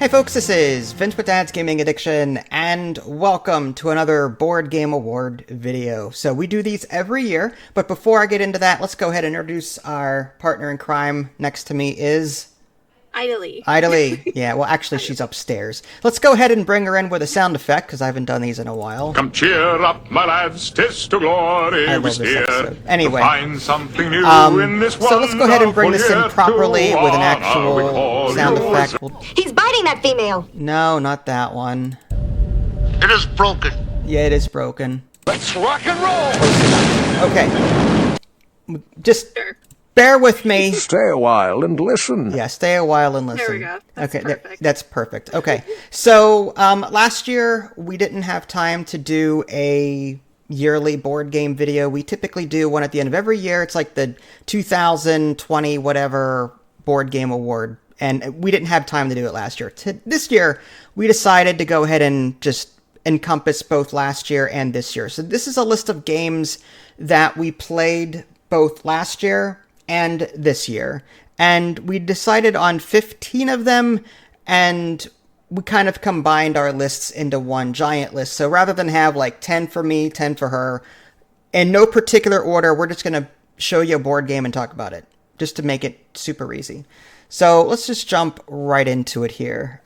Hey folks, this is Vince with Dad's Gaming Addiction, and welcome to another Board Game Award video. So we do these every year, but before I get into that, let's go ahead and introduce our partner in crime. Next to me is... Idly. Yeah, well, actually, she's upstairs. Let's go ahead and bring her in with a sound effect, because I haven't done these in a while. Come cheer up, my lads, 'tis to glory I love this episode. Anyway, find something new in this so let's go ahead and bring this in wonderful properly yet with an to actual honor sound we effect. He's biting that female. No, not that one. It is broken. Yeah, it is broken. Let's rock and roll. Okay. Just bear with me. Stay a while and listen. Yeah, stay a while and listen. There we go. That's okay, perfect. that's perfect. Okay, so last year we didn't have time to do a yearly board game video. We typically do one at the end of every year. It's like the 2020 whatever board game award, and we didn't have time to do it last year. This year, we decided to go ahead and just encompass both last year and this year. So this is a list of games that we played both last year and this year, and we decided on 15 of them, and we kind of combined our lists into one giant list. So rather than have like 10 for me, 10 for her, in no particular order, we're just going to show you a board game and talk about it, just to make it super easy. So let's just jump right into it here.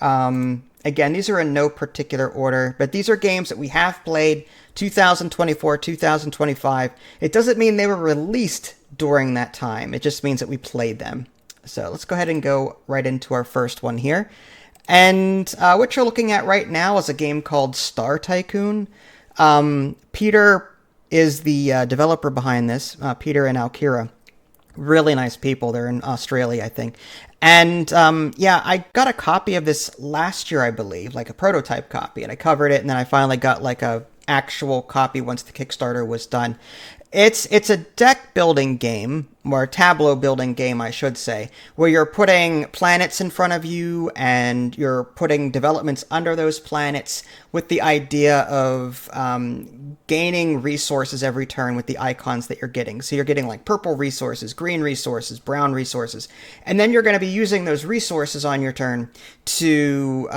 Again, these are in no particular order, but these are games that we have played 2024, 2025. It doesn't mean they were released during that time. It just means that we played them. So let's go ahead and go right into our first one here. And what you're looking at right now is a game called Star Tycoon. Peter is the developer behind this, Peter and Alkira. Really nice people. They're in Australia, I think. And yeah, I got a copy of this last year, I believe, like a prototype copy, and I covered it, and then I finally got like a actual copy once the Kickstarter was done. It's a deck building game, or a tableau building game, I should say, where you're putting planets in front of you and you're putting developments under those planets with the idea of gaining resources every turn with the icons that you're getting. So you're getting like purple resources, green resources, brown resources, and then you're going to be using those resources on your turn to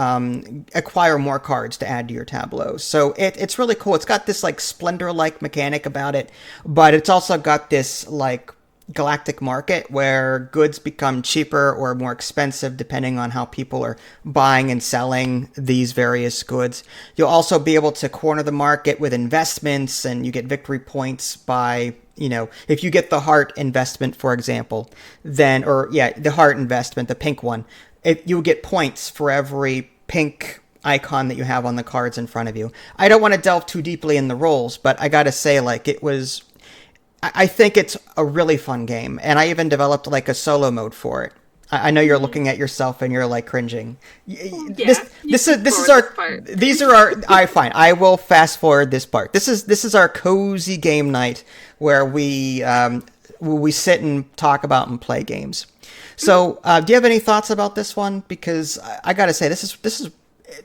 acquire more cards to add to your tableau. So it's really cool. It's got this like Splendor-like mechanic about it, but it's also got this like galactic market where goods become cheaper or more expensive depending on how people are buying and selling these various goods. You'll also be able to corner the market with investments, and you get victory points by, you know, if you get the heart investment, for example, then, or yeah, the heart investment, the pink one, you'll get points for every pink icon that you have on the cards in front of you. I don't want to delve too deeply in the rules, but I gotta say, like, I think it's a really fun game, and I even developed like a solo mode for it. I know you're looking at yourself and you're like cringing. Yeah, these are our. Fine. I will fast forward this part. This is our cozy game night where we sit and talk about and play games. So, do you have any thoughts about this one? Because I gotta say, this is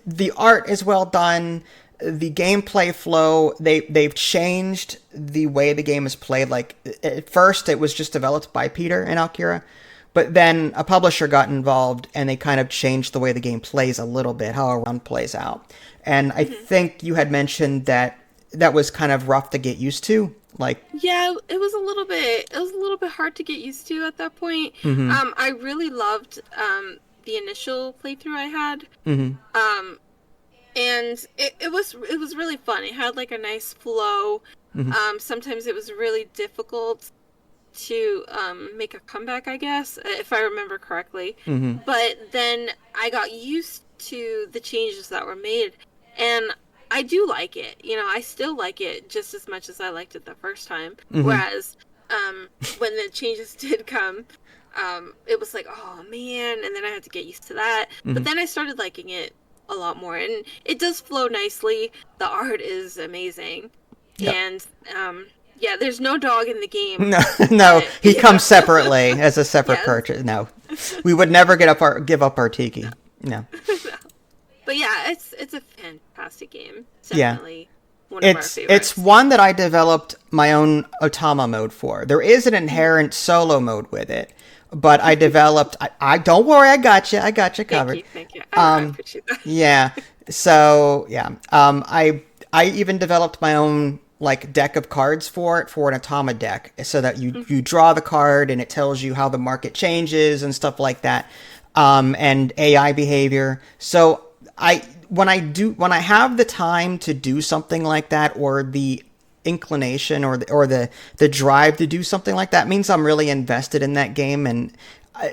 the art is well done. The gameplay flow, they've changed the way the game is played. Like, at first, it was just developed by Peter and Alkira, but then a publisher got involved, and they kind of changed the way the game plays a little bit, how a round plays out. And I think you had mentioned that was kind of rough to get used to. Like, yeah, it was a little bit hard to get used to at that point. I really loved the initial playthrough I had. And it was really fun. It had like a nice flow. Sometimes it was really difficult to make a comeback, I guess, if I remember correctly. But then I got used to the changes that were made, and I do like it. You know, I still like it just as much as I liked it the first time. Whereas when the changes did come, it was like, oh man, and then I had to get used to that. But then I started liking it a lot more, and it does flow nicely. The art is amazing. And yeah, there's no dog in the game. No, he comes separately as a separate purchase. No, we would never give up our tiki. No. But yeah, it's a fantastic game. It's definitely one of our favorites. It's one that I developed my own Automa mode for. There is an inherent solo mode with it, but I developed. I don't worry, I got you covered. Thank you. I appreciate that. Yeah. So yeah. I even developed my own like deck of cards for it, for an Automa deck, so that you draw the card and it tells you how the market changes and stuff like that, and AI behavior. So when I have the time to do something like that, or the inclination or the drive to do something like that, means I'm really invested in that game. And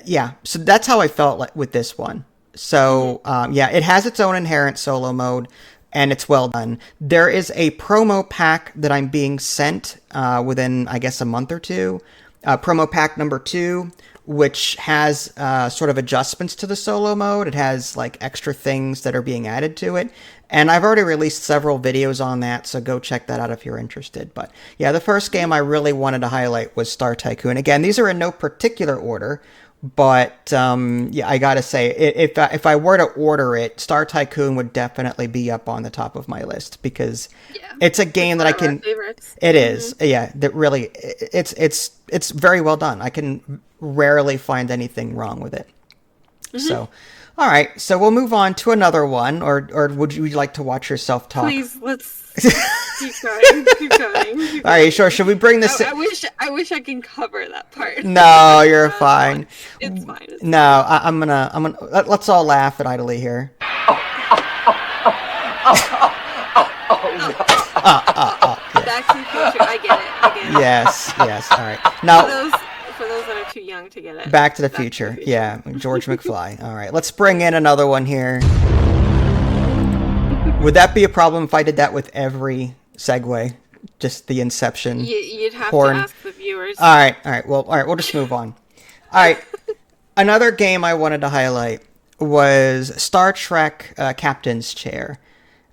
yeah, so that's how I felt like with this one. So yeah, it has its own inherent solo mode, and it's well done. There is a promo pack that I'm being sent within, I guess, a month or two. Promo pack number 2, which has sort of adjustments to the solo mode. It has like extra things that are being added to it. And I've already released several videos on that, so go check that out if you're interested. But yeah, the first game I really wanted to highlight was Star Tycoon. Again, these are in no particular order. But yeah, I gotta say, if I were to order it, Star Tycoon would definitely be up on the top of my list, because it's a game that I can. It is, yeah. That really, it's very well done. I can rarely find anything wrong with it. So, all right, so we'll move on to another one, or would you like to watch yourself talk? Please, let's keep going. Keep going. All right, sure. Should we bring this? I wish I can cover that part. No, you're fine. It's fine. No, I'm gonna. Let's all laugh at Idly here. Back to the Future. I get it. Yes. All right. Now, for those that are too young to get it. Back to the Future. Yeah, George McFly. All right, let's bring in another one here. Would that be a problem if I did that with every segue? Just the Inception. You'd have porn. to ask the viewers. All right. Well, we'll just move on. All right. Another game I wanted to highlight was Star Trek Captain's Chair.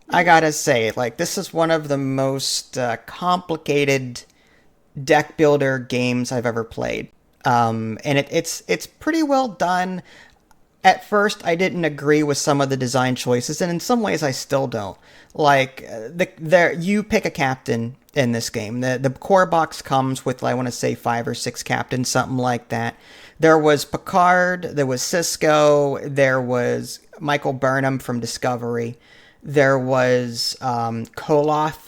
I gotta say, like, this is one of the most complicated deck builder games I've ever played. And it's pretty well done. At first, I didn't agree with some of the design choices, and in some ways, I still don't. Like, you pick a captain in this game. The core box comes with, I want to say, 5 or 6 captains, something like that. There was Picard, there was Sisko, there was Michael Burnham from Discovery, there was Koloth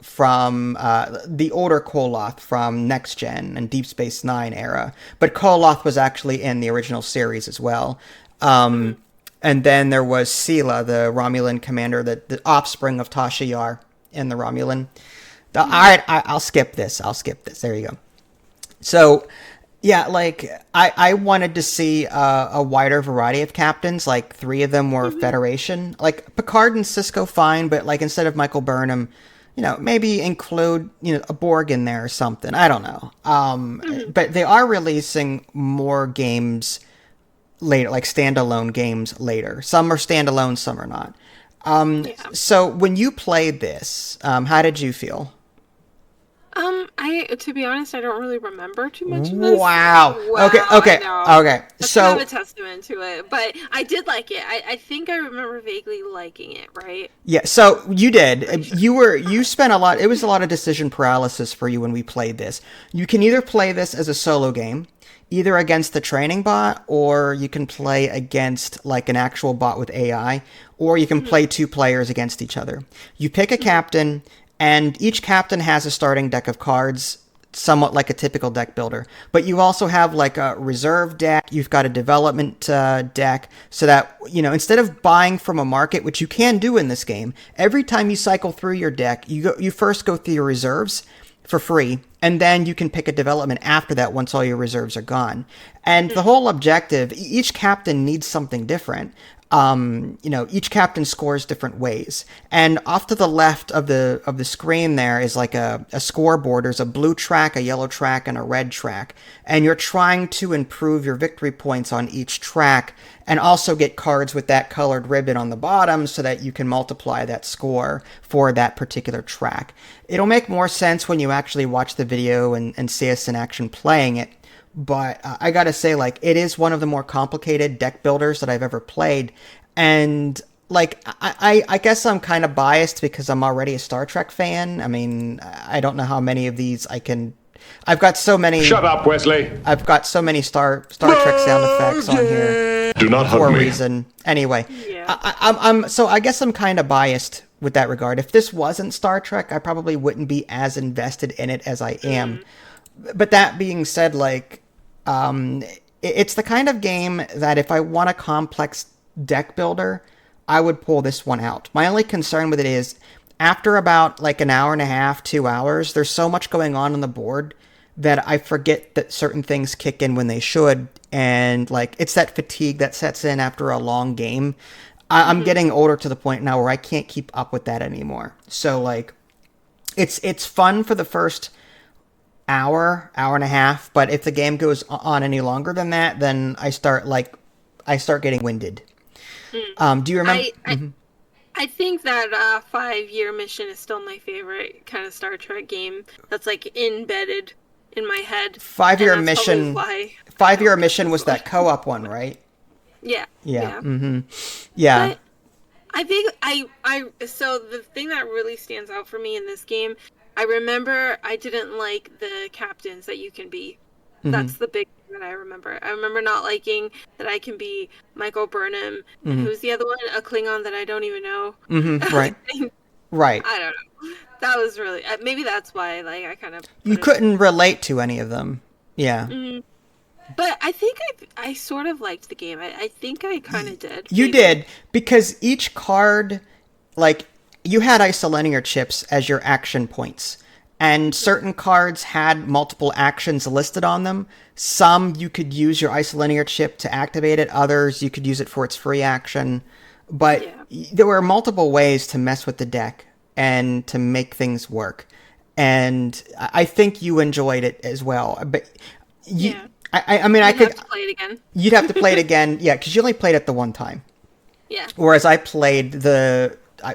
from the older Koloth from Next Gen and Deep Space Nine era, but Koloth was actually in the original series as well. And then there was Sela, the Romulan commander, the offspring of Tasha Yar in the Romulan. All right, I'll skip this. There you go. So, yeah, like, I wanted to see a wider variety of captains. Like, 3 of them were Federation. Like, Picard and Sisko, fine, but, like, instead of Michael Burnham, maybe include, a Borg in there or something. I don't know. But they are releasing more games later, like standalone games later. Some are standalone, some are not. So when you played this, how did you feel? To be honest, I don't really remember too much of this. Wow. Okay. That's So kind of a testament to it, but I did like it. I think I remember vaguely liking it, right? Yeah. So you did. You spent a lot. It was a lot of decision paralysis for you when we played this. You can either play this as a solo game, either against the training bot, or you can play against like an actual bot with AI, or you can play 2 players against each other. You pick a captain. And each captain has a starting deck of cards, somewhat like a typical deck builder. But you also have like a reserve deck. You've got a development deck, so that, instead of buying from a market, which you can do in this game, every time you cycle through your deck, you first go through your reserves for free, and then you can pick a development after that once all your reserves are gone. And the whole objective, each captain needs something different. Each captain scores different ways. And off to the left of the screen there is like a scoreboard. There's a blue track, a yellow track, and a red track. And you're trying to improve your victory points on each track, and also get cards with that colored ribbon on the bottom so that you can multiply that score for that particular track. It'll make more sense when you actually watch the video and see us in action playing it. But I gotta say, like, it is one of the more complicated deck builders that I've ever played. And, like, I guess I'm kind of biased because I'm already a Star Trek fan. I mean, I don't know how many of these I've got so many... Shut up, Wesley. I've got so many Star Trek sound effects on here. Do not for hug a me. reason. Anyway, Yeah. I guess I'm kind of biased with that regard. If this wasn't Star Trek, I probably wouldn't be as invested in it as I am. But that being said, like, it's the kind of game that if I want a complex deck builder, I would pull this one out. My only concern with it is after about like an hour and a half, 2 hours, there's so much going on the board that I forget that certain things kick in when they should. And like, it's that fatigue that sets in after a long game. I'm getting older to the point now where I can't keep up with that anymore. So like, it's fun for the first hour and a half, but if the game goes on any longer than that, then I start getting winded. Do you remember? I think that 5-year mission is still my favorite kind of Star Trek game. That's like embedded in my head. 5-year mission. 5-year mission was that co-op one, right? Yeah. Yeah. Yeah. But I think so the thing that really stands out for me in this game, I remember I didn't like the captains that you can be. That's the big thing that I remember. I remember not liking that I can be Michael Burnham. And who's the other one? A Klingon that I don't even know. Right. Right. I don't know. That was really maybe that's why like I kind of you couldn't relate to any of them. Yeah. But I think I sort of liked the game. I think I kind of did. You did, because each card, like, you had isolinear chips as your action points. And certain cards had multiple actions listed on them. Some you could use your isolinear chip to activate it. Others you could use it for its free action. But there were multiple ways to mess with the deck and to make things work. And I think you enjoyed it as well. But I mean, I could have to play it again. You'd have to play it again, yeah, because you only played it the one time. Yeah. Whereas I played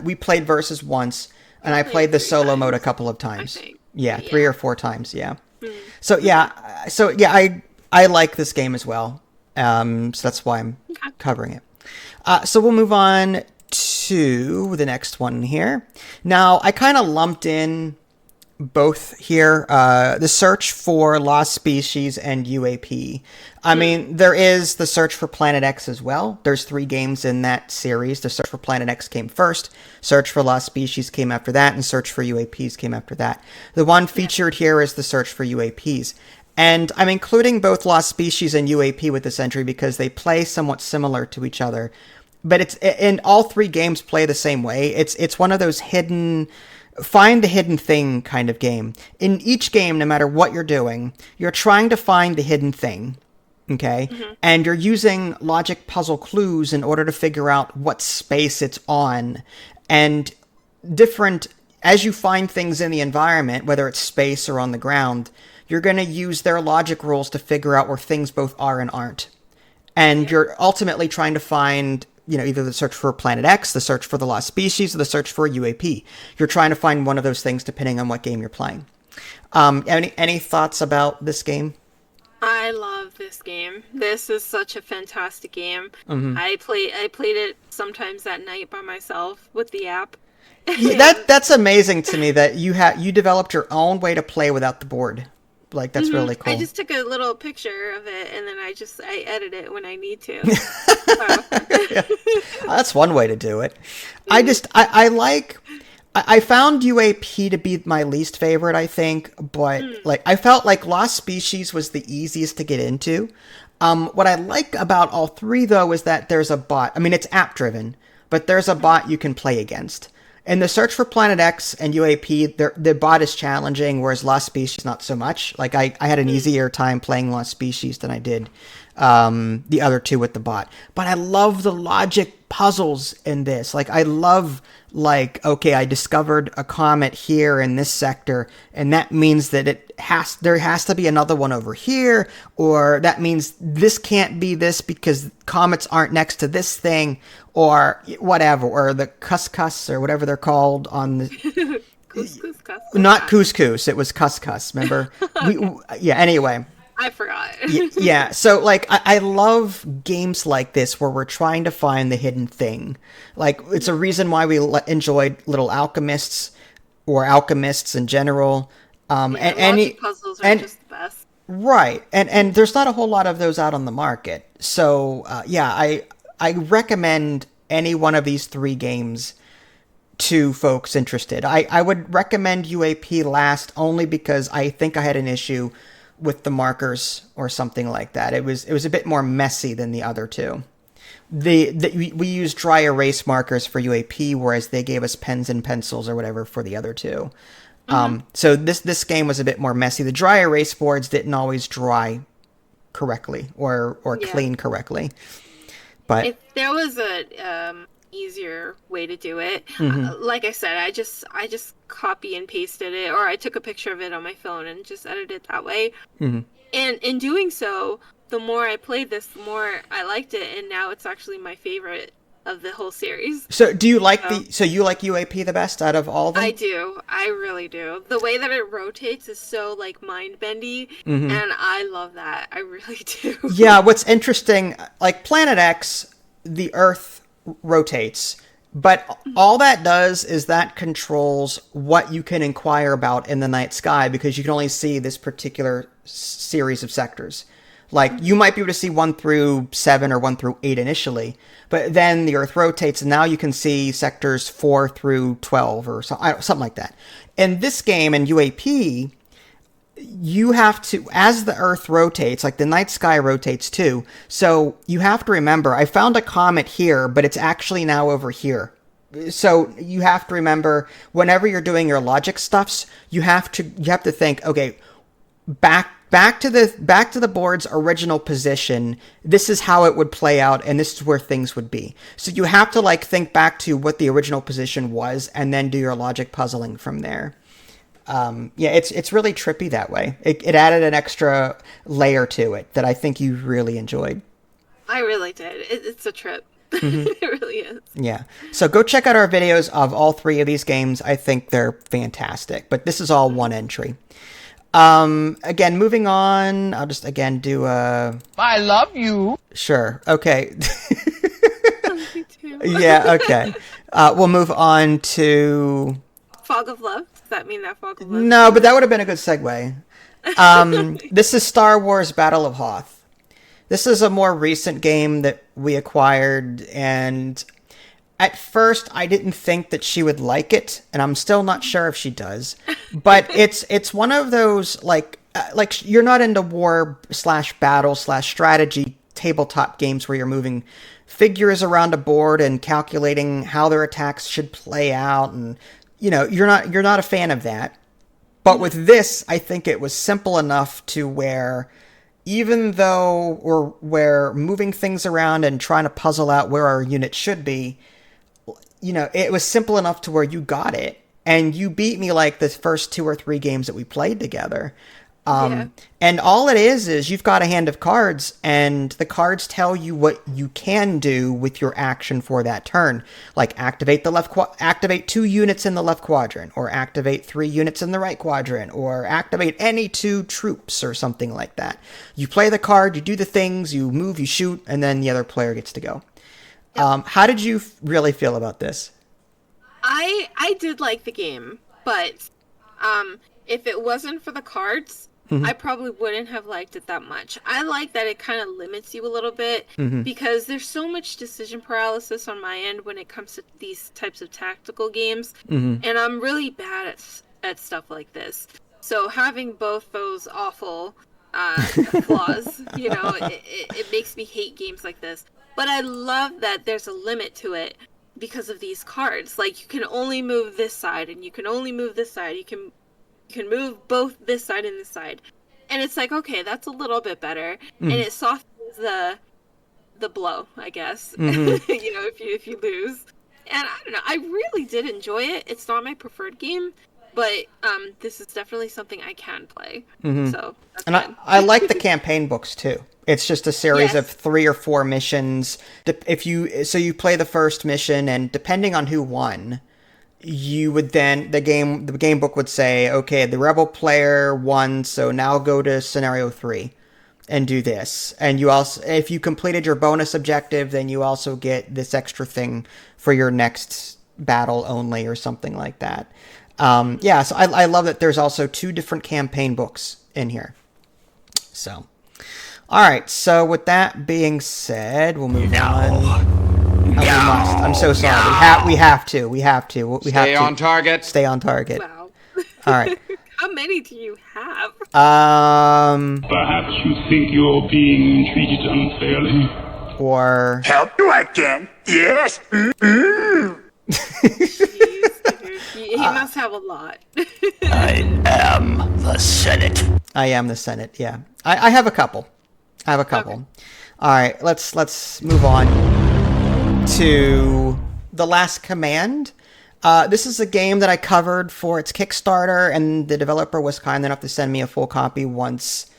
we played versus once, and I played the solo mode a couple of times. Yeah, 3 or 4 times. Yeah. So I like this game as well. So that's why I'm covering it. So we'll move on to the next one here. Now I kind of lumped in both here, the search for lost species and UAP. I mean, there is the search for Planet X as well. There's 3 games in that series. The search for Planet X came first, search for lost species came after that, and search for UAPs came after that. The one featured here is the search for UAPs. And I'm including both lost species and UAP with this entry because they play somewhat similar to each other. But and all 3 games play the same way. It's one of those find the hidden thing kind of game. In each game, no matter what you're doing, you're trying to find the hidden thing, okay? And you're using logic puzzle clues in order to figure out what space it's on. And as you find things in the environment, whether it's space or on the ground, you're going to use their logic rules to figure out where things both are and aren't. And you're ultimately trying to find either the search for Planet X, the search for the lost species, or the search for UAP. You're trying to find one of those things depending on what game you're playing. Any thoughts about this game? I love this game. This is such a fantastic game. I played it sometimes at night by myself with the app. That's amazing to me that you developed your own way to play without the board. Like, that's really cool. I just took a little picture of it, and then I edit it when I need to. That's one way to do it. I found UAP to be my least favorite, I think, but like I felt like Lost Species was the easiest to get into. What I like about all 3, though, is that there's a bot. I mean, it's app-driven, but there's a bot you can play against. In the search for Planet X and UAP, the bot is challenging, whereas Lost Species not so much. Like, I had an easier time playing Lost Species than I did the other 2 with the bot. But I love the logic puzzles in this. Like, I love, okay, I discovered a comet here in this sector, and that means that there has to be another one over here, or that means this can't be this because comets aren't next to this thing, or whatever, or the couscous, or whatever they're called on the... Couscous. Not couscous, it was couscous, remember? Anyway. I forgot. Yeah, so, I love games like this where we're trying to find the hidden thing. Like, it's a reason why we enjoyed Little Alchemists, or Alchemists in general. Logic puzzles are just the best. Right. And there's not a whole lot of those out on the market. So, I recommend any one of these 3 games to folks interested. I would recommend UAP last only because I think I had an issue with the markers or something like that. It was a bit more messy than the other 2. We used dry erase markers for UAP, whereas they gave us pens and pencils or whatever for the other 2. So this game was a bit more messy. The dry erase boards didn't always dry correctly or clean correctly. But if there was a easier way to do it, like I said, I just copy and pasted it, or I took a picture of it on my phone and just edited it that way. And in doing so, the more I played this, the more I liked it, and now it's actually my favorite of the whole series. So do you like you like UAP the best out of all of them? I do. I really do. The way that it rotates is so like mind bendy, and I love that. I really do. Yeah, what's interesting, like Planet X, the Earth rotates, but all that does is that controls what you can inquire about in the night sky, because you can only see this particular series of sectors. Like, you might be able to see 1 through 7 or 1 through 8 initially, but then the Earth rotates, and now you can see sectors 4 through 12 or something like that. In this game, in UAP, you have to, as the Earth rotates, like the night sky rotates too, so you have to remember, I found a comet here, but it's actually now over here. So you have to remember, whenever you're doing your logic stuffs, you have to think, okay, back to the board's original position, this is how it would play out, and this is where things would be. So you have to like think back to what the original position was, and then do your logic puzzling from there. It's really trippy that way. It added an extra layer to it that I think you really enjoyed. I really did. It's a trip. It really is. Yeah. So go check out our videos of all 3 of these games. I think they're fantastic, but this is all one entry. Again, moving on, I'll just again do I love you. Sure. Okay. Me too. Yeah, okay. We'll move on to Fog of Love. Does that mean that Fog of Love? No, but that would have been a good segue. This is Star Wars Battle of Hoth. This is a more recent game that we acquired, and at first I didn't think that she would like it, and I'm still not sure if she does. But it's one of those, like you're not into war/battle/strategy tabletop games where you're moving figures around a board and calculating how their attacks should play out, and you're not a fan of that. But with this, I think it was simple enough to where, even though we're moving things around and trying to puzzle out where our unit should be, it was simple enough to where you got it, and you beat me like the first 2 or 3 games that we played together. And all it is you've got a hand of cards, and the cards tell you what you can do with your action for that turn. Like activate 2 units in the left quadrant, or activate 3 units in the right quadrant, or activate any 2 troops or something like that. You play the card, you do the things, you move, you shoot, and then the other player gets to go. How did you really feel about this? I did like the game, but if it wasn't for the cards, I probably wouldn't have liked it that much. I like that it kind of limits you a little bit, because there's so much decision paralysis on my end when it comes to these types of tactical games, and I'm really bad at stuff like this. So having both those awful flaws, it makes me hate games like this. But I love that there's a limit to it because of these cards. Like, you can only move this side, and you can only move this side. You can move both this side and this side. And it's like, okay, that's a little bit better. And it softens the blow, I guess, if you lose. And I don't know, I really did enjoy it. It's not my preferred game, but this is definitely something I can play. So that's and I like the campaign books too. It's just a series of 3 or 4 missions. So you play the first mission, and depending on who won, you would then the game book would say, okay, the rebel player won, so now go to scenario 3 and do this. And you also, if you completed your bonus objective, then you also get this extra thing for your next battle only, or something like that. So I love that there's also 2 different campaign books in here. So, all right. So with that being said, we'll move on. We must. I'm so sorry. We have to. We have to. Stay on target. Stay on target. Wow. All right. How many do you have? Perhaps you think you're being treated unfairly. Or Help you, I can. Yes. Jeez, he must have a lot. I am the Senate. I am the Senate. Yeah, I have a couple. Okay. All right. Let's move on to The Last Command. This is a game that I covered for its Kickstarter, and the developer was kind enough to send me a full copy once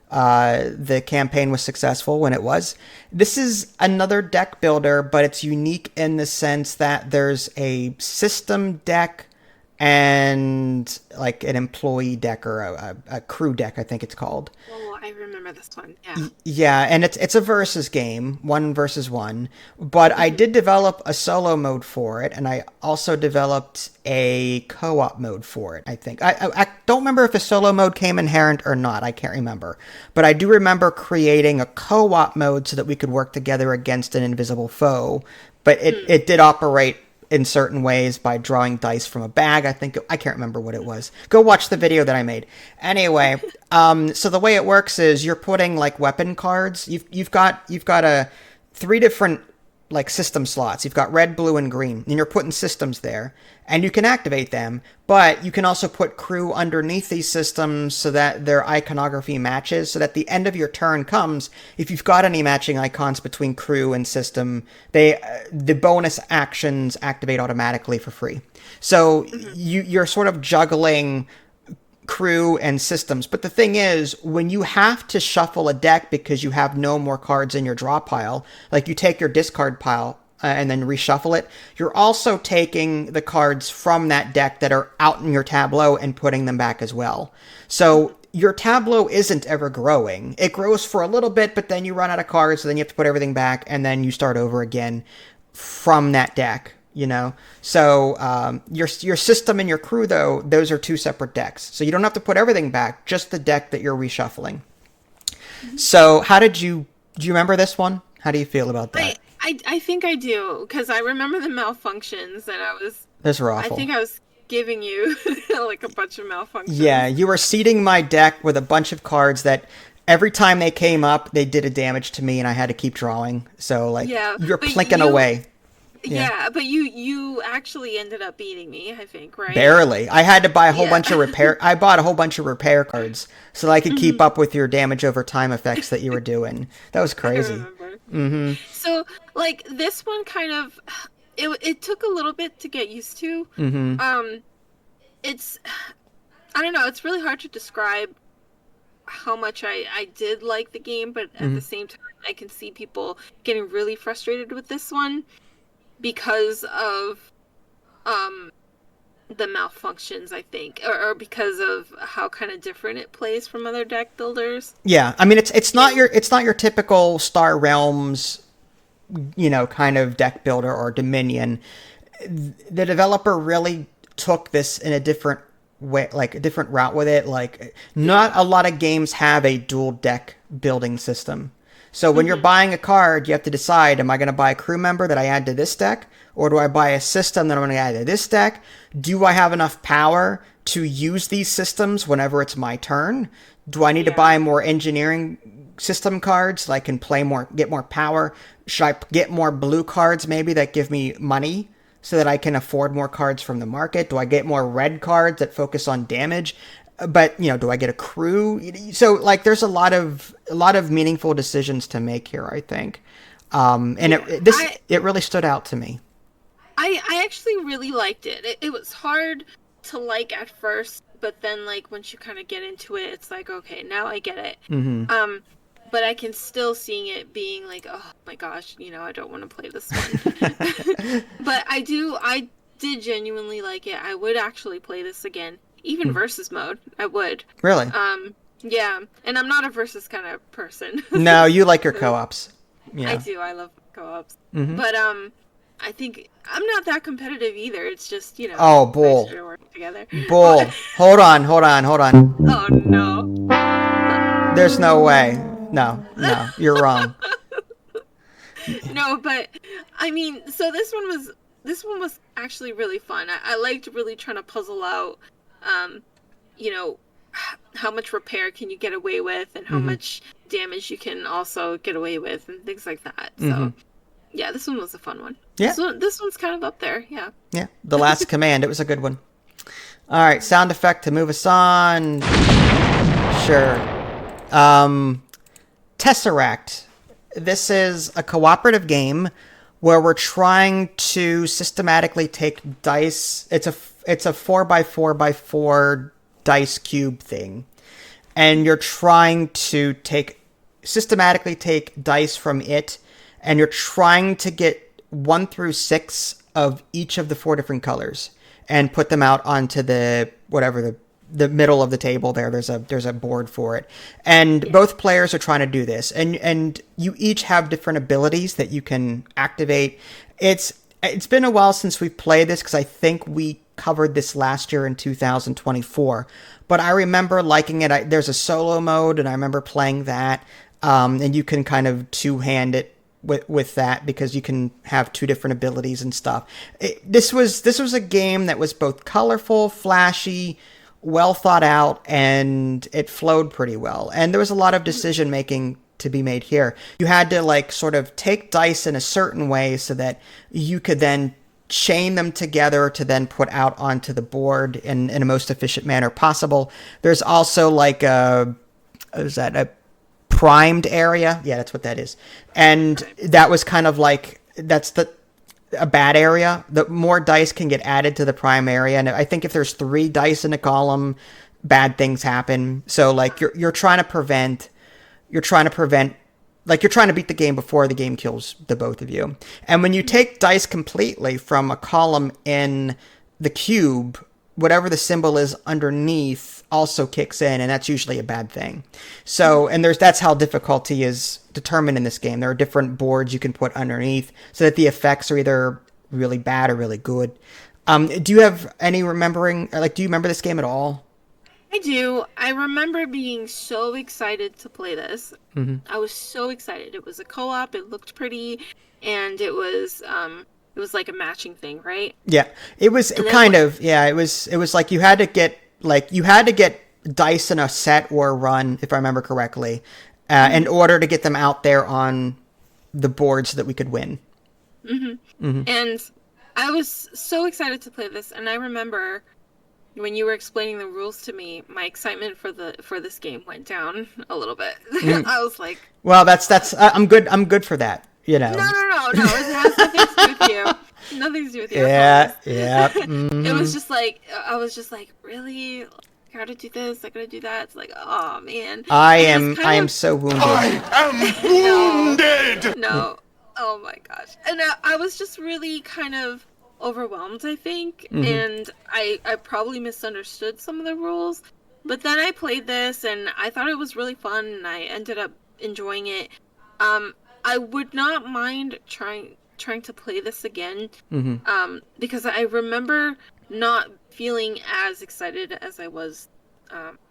the campaign was successful, when it was. This is another deck builder, but it's unique in the sense that there's a system deck and like an employee deck or a crew deck, I think it's called. Oh, I remember this one. Yeah. Yeah, and it's a versus game, 1 versus 1. But I did develop a solo mode for it, and I also developed a co-op mode for it, I think. I don't remember if the solo mode came inherent or not. I can't remember. But I do remember creating a co-op mode so that we could work together against an invisible foe. But it did operate in certain ways by drawing dice from a bag. I can't remember what it was. Go watch the video that I made. Anyway, so the way it works is you're putting like weapon cards. You've got 3 different like system slots. You've got red, blue, and green, and you're putting systems there, and you can activate them, but you can also put crew underneath these systems so that their iconography matches, so that the end of your turn comes, if you've got any matching icons between crew and system, the bonus actions activate automatically for free. So you're sort of juggling crew and systems. But the thing is, when you have to shuffle a deck because you have no more cards in your draw pile, like you take your discard pile and then reshuffle it, you're also taking the cards from that deck that are out in your tableau and putting them back as well. So your tableau isn't ever growing. It grows for a little bit, but then you run out of cards, so then you have to put everything back, and then you start over again from that deck. So your system and your crew, though, those are 2 separate decks. So you don't have to put everything back, just the deck that you're reshuffling. So do you remember this one? How do you feel about that? I think I do, because I remember the malfunctions, and Those were awful. I think I was giving you like a bunch of malfunctions. Yeah, you were seeding my deck with a bunch of cards that every time they came up, they did a damage to me, and I had to keep drawing. So you're plinking away. Yeah, but you actually ended up beating me, I think, right? Barely. I had to buy a whole bunch of repair. I bought a whole bunch of repair cards so that I could keep up with your damage over time effects that you were doing. That was crazy. So, like, this one kind of, it took a little bit to get used to. It's, I don't know, it's really hard to describe how much I did like the game, but at the same time, I can see people getting really frustrated with this one because of the malfunctions, I think, or because of how kind of different it plays from other deck builders. Yeah, I mean it's not your typical Star Realms, kind of deck builder or Dominion. The developer really took this in a different way, like a different route with it. Like, not a lot of games have a dual deck building system. So when you're buying a card, you have to decide, am I going to buy a crew member that I add to this deck? Or do I buy a system that I'm going to add to this deck? Do I have enough power to use these systems whenever it's my turn? Do I need to buy more engineering system cards so I can get more power? Should I get more blue cards maybe that give me money so that I can afford more cards from the market? Do I get more red cards that focus on damage? But, do I get a crew? So, there's a lot of meaningful decisions to make here, I think. It really stood out to me. I actually really liked it. It was hard to like at first, but then, once you kind of get into it, it's like, okay, now I get it. But I can still seeing it being like, oh my gosh, I don't want to play this one. But I did genuinely like it. I would actually play this again. Even versus mode, I would. Really? Yeah. And I'm not a versus kind of person. No, you like your co-ops. Yeah. I do. I love co-ops. But I think I'm not that competitive either. It's just, Oh, bull. nice to work together. Bull. Hold on. Oh, no. There's no way. No, you're wrong. No, but I mean, so this one was actually really fun. I liked really trying to puzzle out, you know, how much repair can you get away with, and how much damage you can also get away with, and things like that. So, yeah, this one was a fun one. Yeah, this one's kind of up there. Yeah. Yeah, The Last Command. It was a good one. All right, sound effect to move us on. Sure. Tesseract. This is a cooperative game where we're trying to systematically take dice. It's a 4x4x4 dice cube thing, and you're trying to systematically take dice from it, and you're trying to get 1 through 6 of each of the 4 different colors and put them out onto the middle of the table there. There's a board for it, and both players are trying to do this, and you each have different abilities that you can activate. It's been a while since we've played this, because I think we covered this last year in 2024, but I remember liking it. There's a solo mode, and I remember playing that, and you can kind of two-hand it with that, because you can have 2 different abilities and stuff. This was a game that was both colorful, flashy, well thought out, and it flowed pretty well. And there was a lot of decision making to be made here. You had to sort of take dice in a certain way so that you could then chain them together to then put out onto the board in a most efficient manner possible. There's also a primed area. Yeah, that's what that is. And that was kind of that's a bad area. The more dice can get added to the prime area, and I think if there's 3 dice in a column, bad things happen. So you're trying to beat the game before the game kills the both of you. And when you take dice completely from a column in the cube, whatever the symbol is underneath also kicks in, and that's usually a bad thing. So, and that's how difficulty is determined in this game. There are different boards you can put underneath so that the effects are either really bad or really good. Do you have any remembering, or do you remember this game at all? I do. I remember being so excited to play this. I was so excited. It was a co-op. It looked pretty, and it was like a matching thing, right? Yeah, it was kind of. Yeah, it was like you had to get dice in a set or a run, if I remember correctly, in order to get them out there on the board so that we could win. And I was so excited to play this, and I remember when you were explaining the rules to me, my excitement for this game went down a little bit. I was like, "Well, that's I'm good for that." You know. No. It has nothing to do with you. Nothing to do with you. Yeah. It was just I was just like, really? I gotta do this. I gotta do that. It's like, oh man. I am so wounded. I am wounded. No. Oh my gosh. And I was just really kind of overwhelmed, I think, and I probably misunderstood some of the rules. But then I played this, and I thought it was really fun, and I ended up enjoying it. I would not mind trying to play this again, because I remember not feeling as excited as I was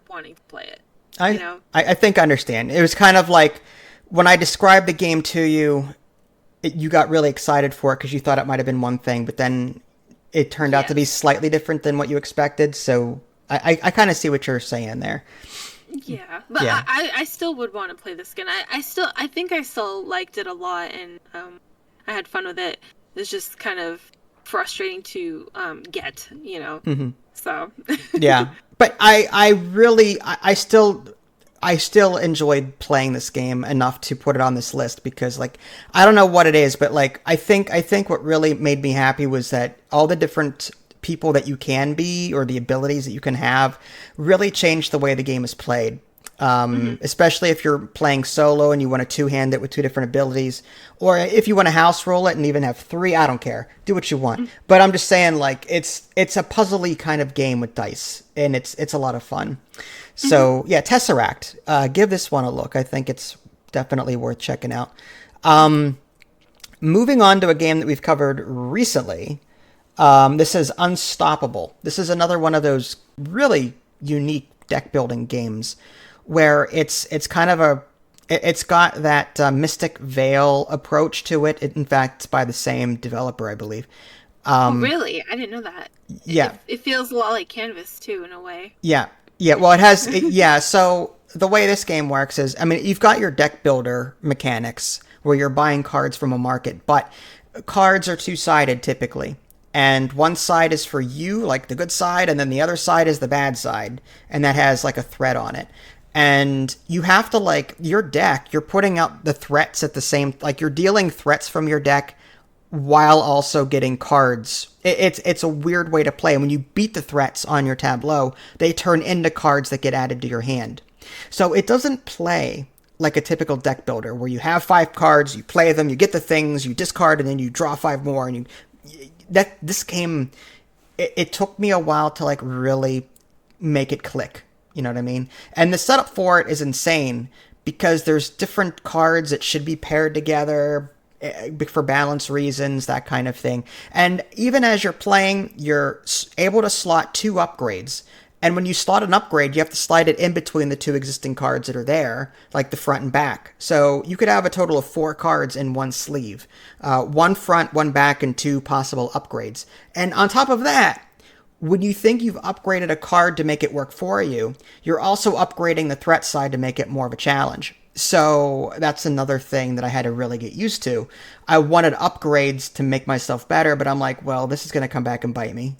wanting to play it. I think I understand. It was kind of like when I described the game to you, you got really excited for it because you thought it might have been one thing, but then it turned out to be slightly different than what you expected. So I kind of see what you're saying there. Yeah, but yeah. I still would want to play this again. I think I still liked it a lot, and I had fun with it. It's just kind of frustrating to get, So yeah, but I still enjoyed playing this game enough to put it on this list, because I don't know what it is, but I think what really made me happy was that all the different people that you can be, or the abilities that you can have, really change the way the game is played. Especially if you're playing solo and you want to two-hand it with 2 different abilities, or if you want to house roll it and even have 3, I don't care. Do what you want. But I'm just saying, it's a puzzly kind of game with dice, and it's a lot of fun. So yeah, Tesseract. Give this one a look. I think it's definitely worth checking out. Moving on to a game that we've covered recently. This is Unstoppable. This is another one of those really unique deck building games where it's kind of it's got that Mystic Veil approach to it. In fact, it's by the same developer, I believe. Oh, really? I didn't know that. Yeah. It feels a lot like Canvas, too, in a way. Yeah. Yeah. Well, it has. So the way this game works is, I mean, you've got your deck builder mechanics where you're buying cards from a market, but cards are two-sided typically. And one side is for you, like the good side, and then the other side is the bad side. And that has like a threat on it. And you have to, like, your deck, you're putting out the threats at the same, like, you're dealing threats from your deck while also getting cards. It's a weird way to play. And when you beat the threats on your tableau, they turn into cards that get added to your hand. So it doesn't play like a typical deck builder where you have 5 cards, you play them, you get the things, you discard, and then you draw 5 more. And this game, it took me a while to, like, really make it click. You know what I mean? And the setup for it is insane because there's different cards that should be paired together for balance reasons, that kind of thing. And even as you're playing, you're able to slot 2 upgrades. And when you slot an upgrade, you have to slide it in between the 2 existing cards that are there, like the front and back. So you could have a total of 4 cards in one sleeve. 1 front, 1 back, and 2 possible upgrades. And on top of that, when you think you've upgraded a card to make it work for you, you're also upgrading the threat side to make it more of a challenge. So that's another thing that I had to really get used to. I wanted upgrades to make myself better, but I'm like, well, this is going to come back and bite me.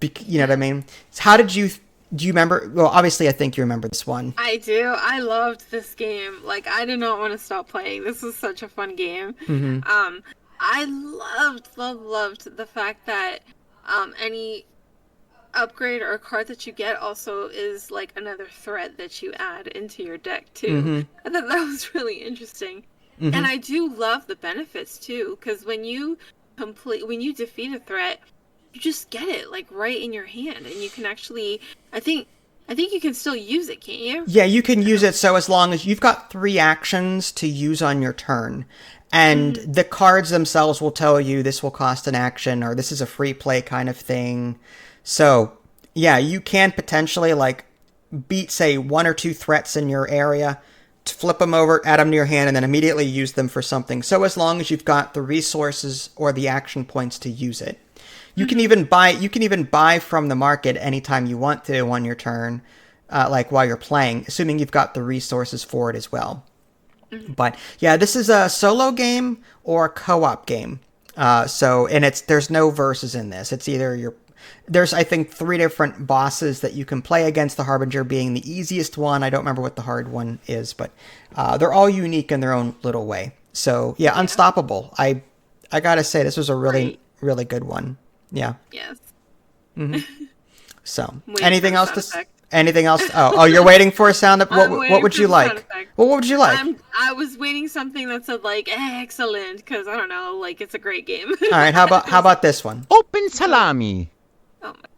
You know what I mean? How do you remember? Well, obviously, I think you remember this one. I do. I loved this game. Like, I did not want to stop playing. This was such a fun game. Mm-hmm. I loved the fact that any upgrade or card that you get also is like another threat that you add into your deck too. Mm-hmm. I thought that was really interesting. Mm-hmm. And I do love the benefits too, because when you defeat a threat, you just get it like right in your hand, and you can actually, I think you can still use it, can't you? Yeah, you can use it. So as long as you've got 3 actions to use on your turn, and the cards themselves will tell you this will cost an action, or this is a free play kind of thing. So, yeah, you can potentially, like, beat, say, 1 or 2 threats in your area, to flip them over, add them to your hand, and then immediately use them for something. So as long as you've got the resources or the action points to use it. You can even buy from the market anytime you want to on your turn, like while you're playing, assuming you've got the resources for it as well. But, yeah, this is a solo game or a co-op game. There's no versus in this. It's either there's, I think, 3 different bosses that you can play against, the Harbinger being the easiest one. I don't remember what the hard one is, but they're all unique in their own little way. So, yeah, Unstoppable. I gotta say, this was a really, really good one. Yeah. Yes. Mm-hmm. So, anything else? Oh, you're waiting for a sound effect? What would you like? Well, what would you like? I was waiting something that said, like, excellent, because, I don't know, like, it's a great game. All right, how about this one? Open salami. Oh my.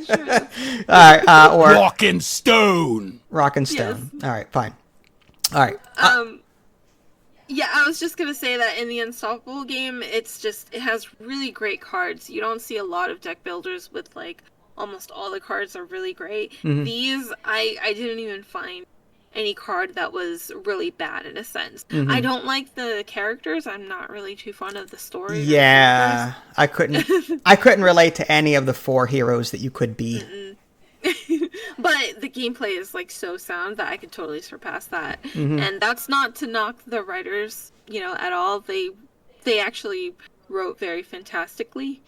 Sure. All right, or Rock and Stone. Yes. All right, fine. All right. Yeah, I was just gonna say that in the Unstoppable game, it has really great cards. You don't see a lot of deck builders with, like, almost all the cards are really great. Mm-hmm. These, I didn't even find any card that was really bad in a sense. Mm-hmm. I don't like the characters. I'm not really too fond of the story. Yeah, I couldn't relate to any of the 4 heroes that you could be. But the gameplay is, like, so sound that I could totally surpass that. Mm-hmm. And that's not to knock the writers, at all. They actually wrote very fantastically.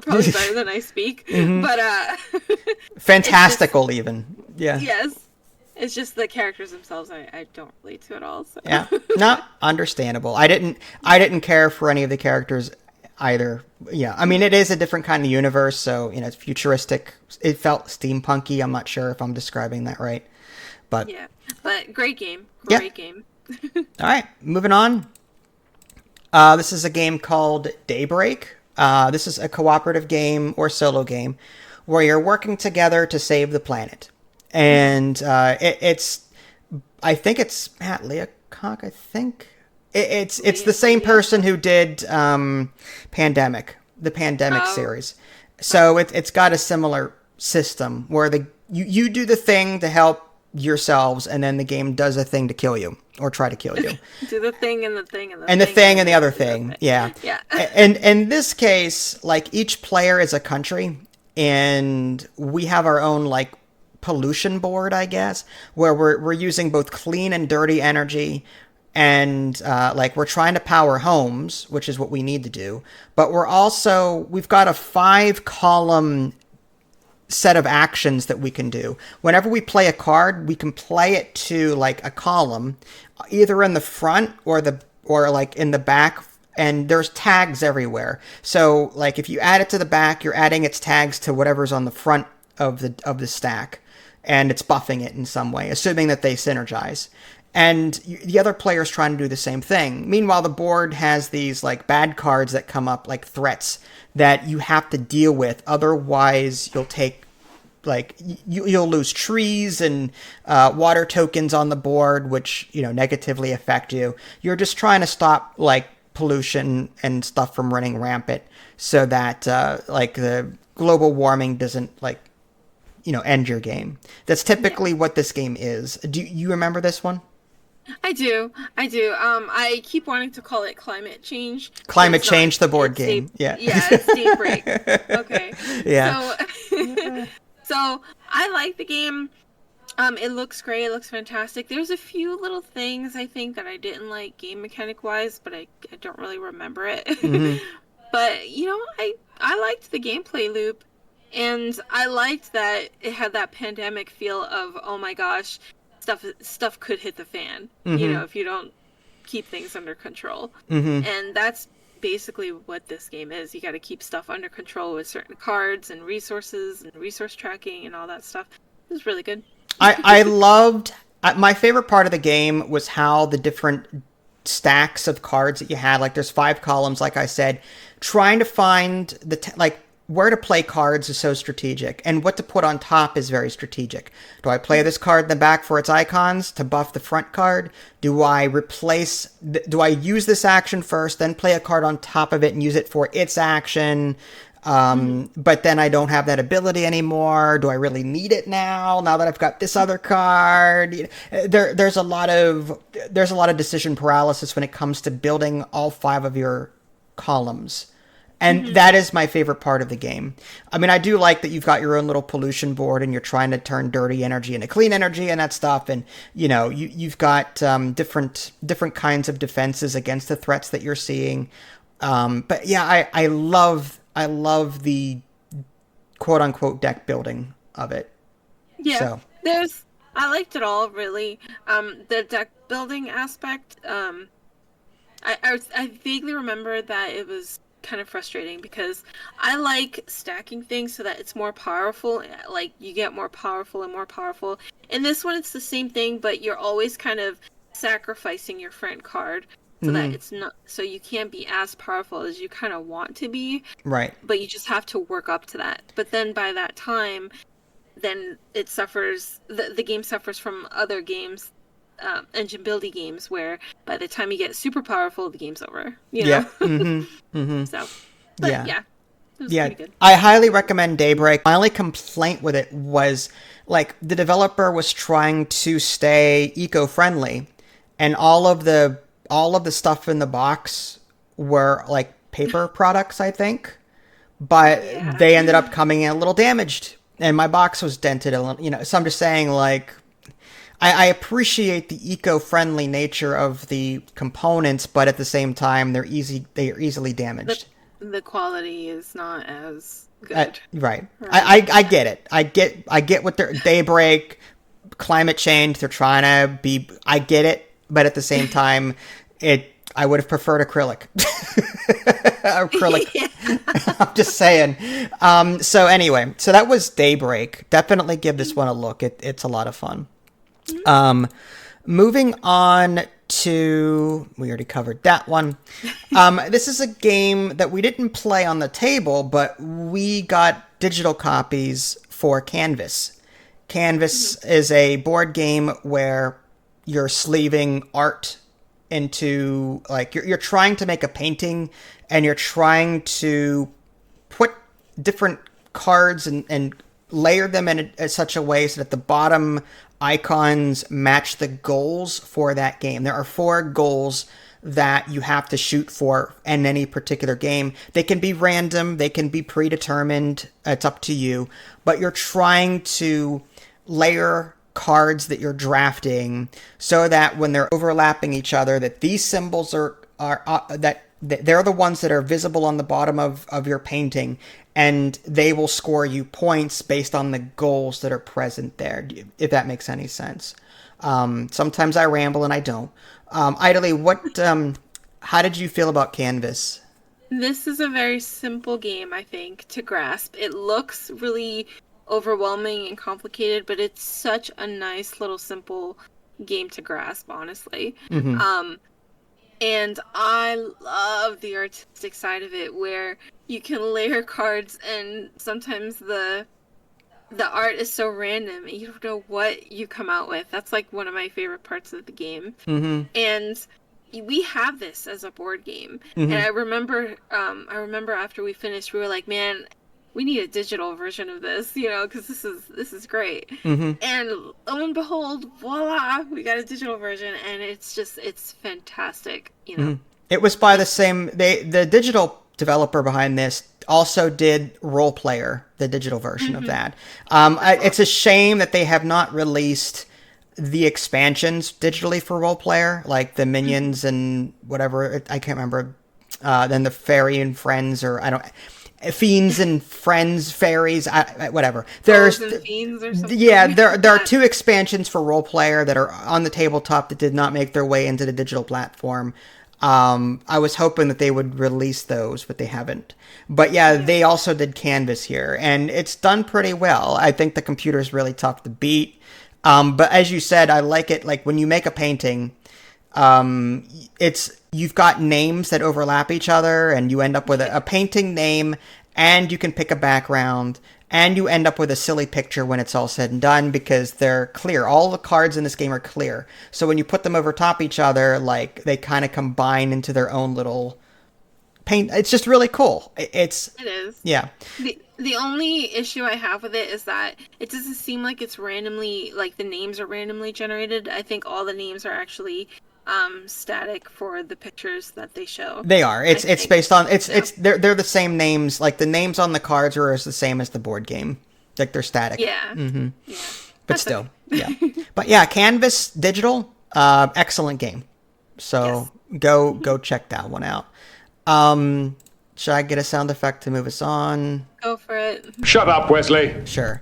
Probably better than I speak. Mm-hmm. But fantastical even. Yeah. Yes. It's just the characters themselves I don't relate to at all. So. Yeah. No, understandable. I didn't care for any of the characters either. Yeah. I mean, it is a different kind of universe, so, it's futuristic. It felt steampunky. I'm not sure if I'm describing that right. But yeah. But great game. Great game. All right. Moving on. This is a game called Daybreak. This is a cooperative game or solo game where you're working together to save the planet. And I think it's Matt Leacock, I think. It's the same person who did the Pandemic series. So it's got a similar system where you do the thing to help yourselves, and then the game does a thing to kill you or try to kill you. Do the thing and the thing and the and thing. the thing and the other thing. Yeah. Yeah. And in this case, like, each player is a country, and we have our own, like, pollution board, I guess, where we're using both clean and dirty energy. And like, we're trying to power homes, which is what we need to do. But we've got a 5-column set of actions that we can do. Whenever we play a card, we can play it to, like, a column, either in the front or like in the back, and there's tags everywhere. So, like, if you add it to the back, you're adding its tags to whatever's on the front of the stack, and it's buffing it in some way, assuming that they synergize. And the other player's trying to do the same thing. Meanwhile, the board has these, like, bad cards that come up, like threats, that you have to deal with. Otherwise, you'll take, like, you'll lose trees and water tokens on the board, which, negatively affect you. You're just trying to stop, like, pollution and stuff from running rampant, so that, like, the global warming doesn't, like, end your game. That's typically what this game is. Do you remember this one? I do. I keep wanting to call it climate change. Climate change, the board game. Yeah, it's Daybreak. Okay. Yeah. So I like the game. It looks great. It looks fantastic. There's a few little things I think that I didn't like game mechanic wise, but I don't really remember it. Mm-hmm. But I liked the gameplay loop, and I liked that it had that pandemic feel of, oh my gosh, stuff could hit the fan, if you don't keep things under control. Mm-hmm. And that's basically what this game is. You got to keep stuff under control with certain cards and resources and resource tracking and all that stuff. It was really good. I loved, my favorite part of the game was how the different stacks of cards that you had, like, there's 5 columns, like I said, trying to find where to play cards is so strategic, and what to put on top is very strategic. Do I play this card in the back for its icons to buff the front card? Do I use this action first, then play a card on top of it and use it for its action? But then I don't have that ability anymore. Do I really need it now that I've got this other card? There's a lot of decision paralysis when it comes to building all 5 of your columns. And that is my favorite part of the game. I mean, I do like that you've got your own little pollution board, and you're trying to turn dirty energy into clean energy and that stuff. And, you've got different kinds of defenses against the threats that you're seeing. But yeah, I love the quote unquote deck building of it. Yeah, I liked it all, really. The deck building aspect, I vaguely remember that it was kind of frustrating, because I like stacking things so that it's more powerful. Like, you get more powerful and more powerful. In this one, it's the same thing, but you're always kind of sacrificing your friend card so that it's not, so you can't be as powerful as you kind of want to be. Right. But you just have to work up to that. But then by that time, then it suffers, the game suffers from other games, engine building games, where by the time you get super powerful, the game's over. Yeah. Mm-hmm. Mm-hmm. So, but yeah. It was pretty good. I highly recommend Daybreak. My only complaint with it was, like, the developer was trying to stay eco-friendly, and all of the stuff in the box were, like, paper products, I think. But they ended up coming in a little damaged, and my box was dented a little, so I'm just saying, like, I appreciate the eco-friendly nature of the components, but at the same time, they are easily damaged. The quality is not as good. Right. I get it. I get what they're Daybreak, climate change. They're trying to be. I get it, but at the same time, I would have preferred acrylic. I'm just saying. So anyway, so that was Daybreak. Definitely give this one a look. It's a lot of fun. Moving on to, we already covered that one. This is a game that we didn't play on the table, but we got digital copies for Canvas. Canvas is a board game where you're sleeving art into, like, you're trying to make a painting, and you're trying to put different cards and layer them in such a way so that the bottom icons match the goals for that game. There are 4 goals that you have to shoot for in any particular game. They can be random, they can be predetermined, it's up to you, but you're trying to layer cards that you're drafting so that when they're overlapping each other, that these symbols are that they're the ones that are visible on the bottom of your painting, and they will score you points based on the goals that are present there, if that makes any sense. Sometimes I ramble and I don't. Idly, how did you feel about Canvas? This is a very simple game, I think, to grasp. It looks really overwhelming and complicated, but it's such a nice little simple game to grasp, honestly. And I love the artistic side of it, where you can layer cards, and sometimes the art is so random and you don't know what you come out with. That's like one of my favorite parts of the game. And we have this as a board game. And I remember after we finished, we were like, man, we need a digital version of this, because this is great. And lo and behold, voila, we got a digital version, and it's fantastic. It was by the digital developer behind this also did Role Player, the digital version of that. It's a shame that they have not released the expansions digitally for Role Player, like the Minions and whatever, I can't remember. Then the Fairy and Friends, or Fiends and Friends, Fairies, whatever. There's Fiends or something. Yeah, there are 2 expansions for Role Player that are on the tabletop that did not make their way into the digital platform. I was hoping that they would release those, but they haven't. But yeah, they also did Canvas here, and it's done pretty well. I think the computer is really tough to beat. But as you said, I like it. Like when you make a painting, you've got names that overlap each other, and you end up with a painting name, and you can pick a background, and you end up with a silly picture when it's all said and done, because they're clear. All the cards in this game are clear. So when you put them over top each other, like, they kind of combine into their own little paint. It's just really cool. It is. Yeah. The only issue I have with it is that it doesn't seem like it's randomly, like the names are randomly generated. I think all the names are actually static for the pictures that they show. They are. It's based on they're the same names. Like the names on the cards are the same as the board game. Like they're static. Yeah. Yeah. But That's still, yeah. But yeah, Canvas Digital, excellent game. So go check that one out. Should I get a sound effect to move us on? Go for it. Shut up, Wesley. Sure.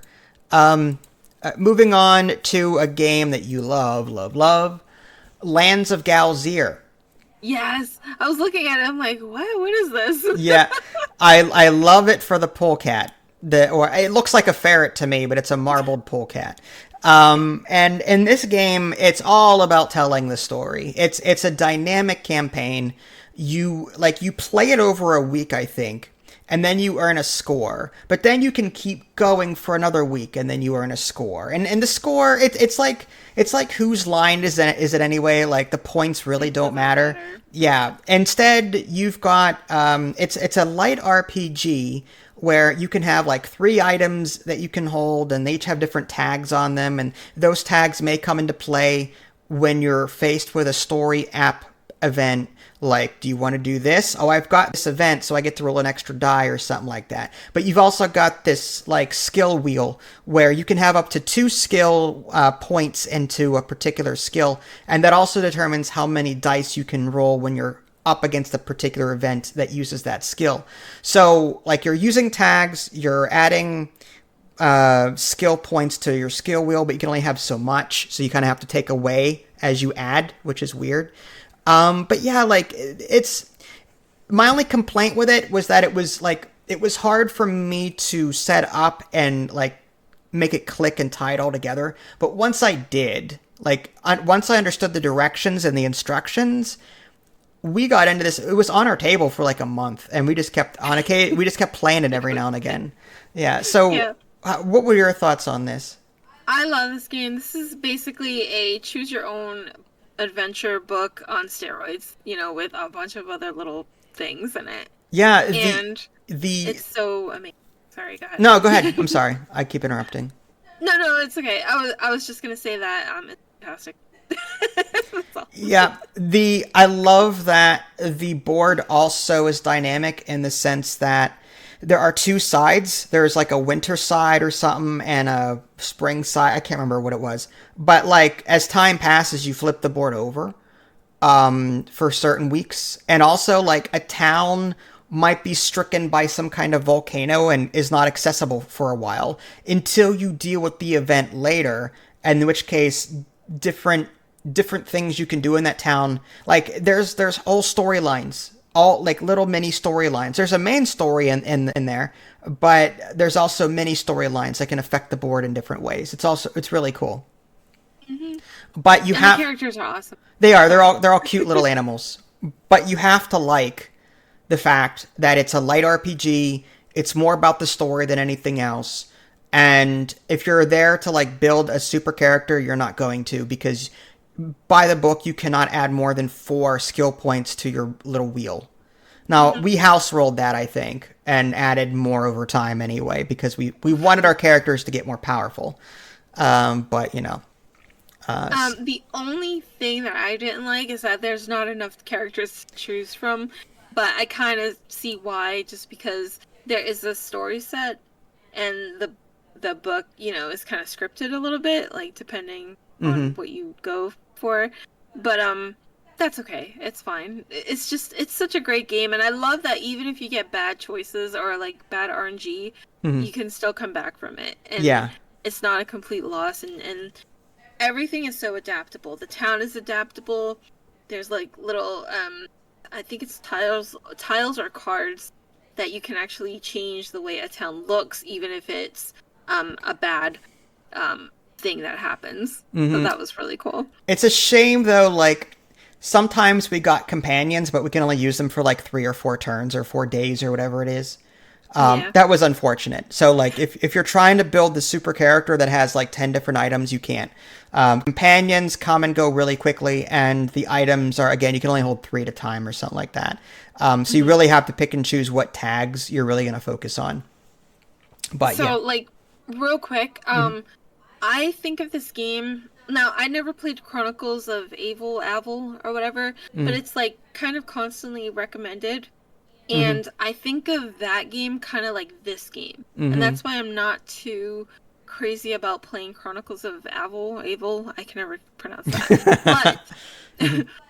Moving on to a game that you love, Lands of Galzyr. Yes, I was looking at it. I'm like, what is this? Yeah, I love it for the polecat. Or it looks like a ferret to me, but it's a marbled polecat. And in this game, it's all about telling the story. It's a dynamic campaign. You play it over a week, I think, and then you earn a score. But then you can keep going for another week, and then you earn a score. And the score, it's like whose line is it anyway? Like the points really don't matter. Yeah. Instead, you've got it's a light RPG where you can have like 3 items that you can hold, and they each have different tags on them, and those tags may come into play when you're faced with a story app event. Like, do you want to do this? Oh, I've got this event, so I get to roll an extra die or something like that. But you've also got this, like, skill wheel where you can have up to 2 skill points into a particular skill, and that also determines how many dice you can roll when you're up against a particular event that uses that skill. So, like, you're using tags, you're adding skill points to your skill wheel, but you can only have so much, so you kind of have to take away as you add, which is weird. But yeah, like, it's, my only complaint with it was that it was hard for me to set up and, like, make it click and tie it all together. But once I did, once I understood the directions and the instructions, we got into this. It was on our table for like a month, and we just kept playing it every now and again. Yeah. So what were your thoughts on this? I love this game. This is basically a choose your own adventure book on steroids, with a bunch of other little things in it. Yeah, it's so amazing. Sorry, go ahead. No, go ahead. I'm sorry. I keep interrupting. No, it's okay. I was just gonna say that it's fantastic. Yeah, I love that the board also is dynamic in the sense that there are two sides. There's like a winter side or something and a spring side. I can't remember what it was. But like as time passes, you flip the board over for certain weeks. And also like a town might be stricken by some kind of volcano and is not accessible for a while until you deal with the event later, in which case different things you can do in that town. Like there's whole storylines, all like little mini storylines. There's a main story in there, but there's also mini storylines that can affect the board in different ways. It's really cool. Mm-hmm. But the characters are awesome. They are. They're all cute little animals. But you have to like the fact that it's a light RPG. It's more about the story than anything else. And if you're there to like build a super character, you're not going to, because by the book, you cannot add more than 4 skill points to your little wheel. Now, we house rolled that, I think, and added more over time anyway, because we wanted our characters to get more powerful. But, you know. The only thing that I didn't like is that there's not enough characters to choose from. But I kind of see why, just because there is a story set, and the book, you know, is kind of scripted a little bit, like, depending on what you go for. But that's okay. It's fine. It's such a great game, and I love that even if you get bad choices or like bad RNG, you can still come back from it. And it's not a complete loss, and everything is so adaptable. The town is adaptable. There's like little I think it's tiles or cards that you can actually change the way a town looks, even if it's a bad thing that happens. So that was really cool. It's a shame though, like sometimes we got companions, but we can only use them for like 3 or 4 turns or 4 days or whatever it is. That was unfortunate. So like if you're trying to build the super character that has like 10 different items, you can't. Companions come and go really quickly, and the items are, again, you can only hold 3 at a time or something like that. So you really have to pick and choose what tags you're really going to focus on. But like real quick, I think of this game. Now, I never played Chronicles of Avil or whatever, but it's like kind of constantly recommended. And I think of that game kind of like this game. And that's why I'm not too crazy about playing Chronicles of Avil. I can never pronounce that.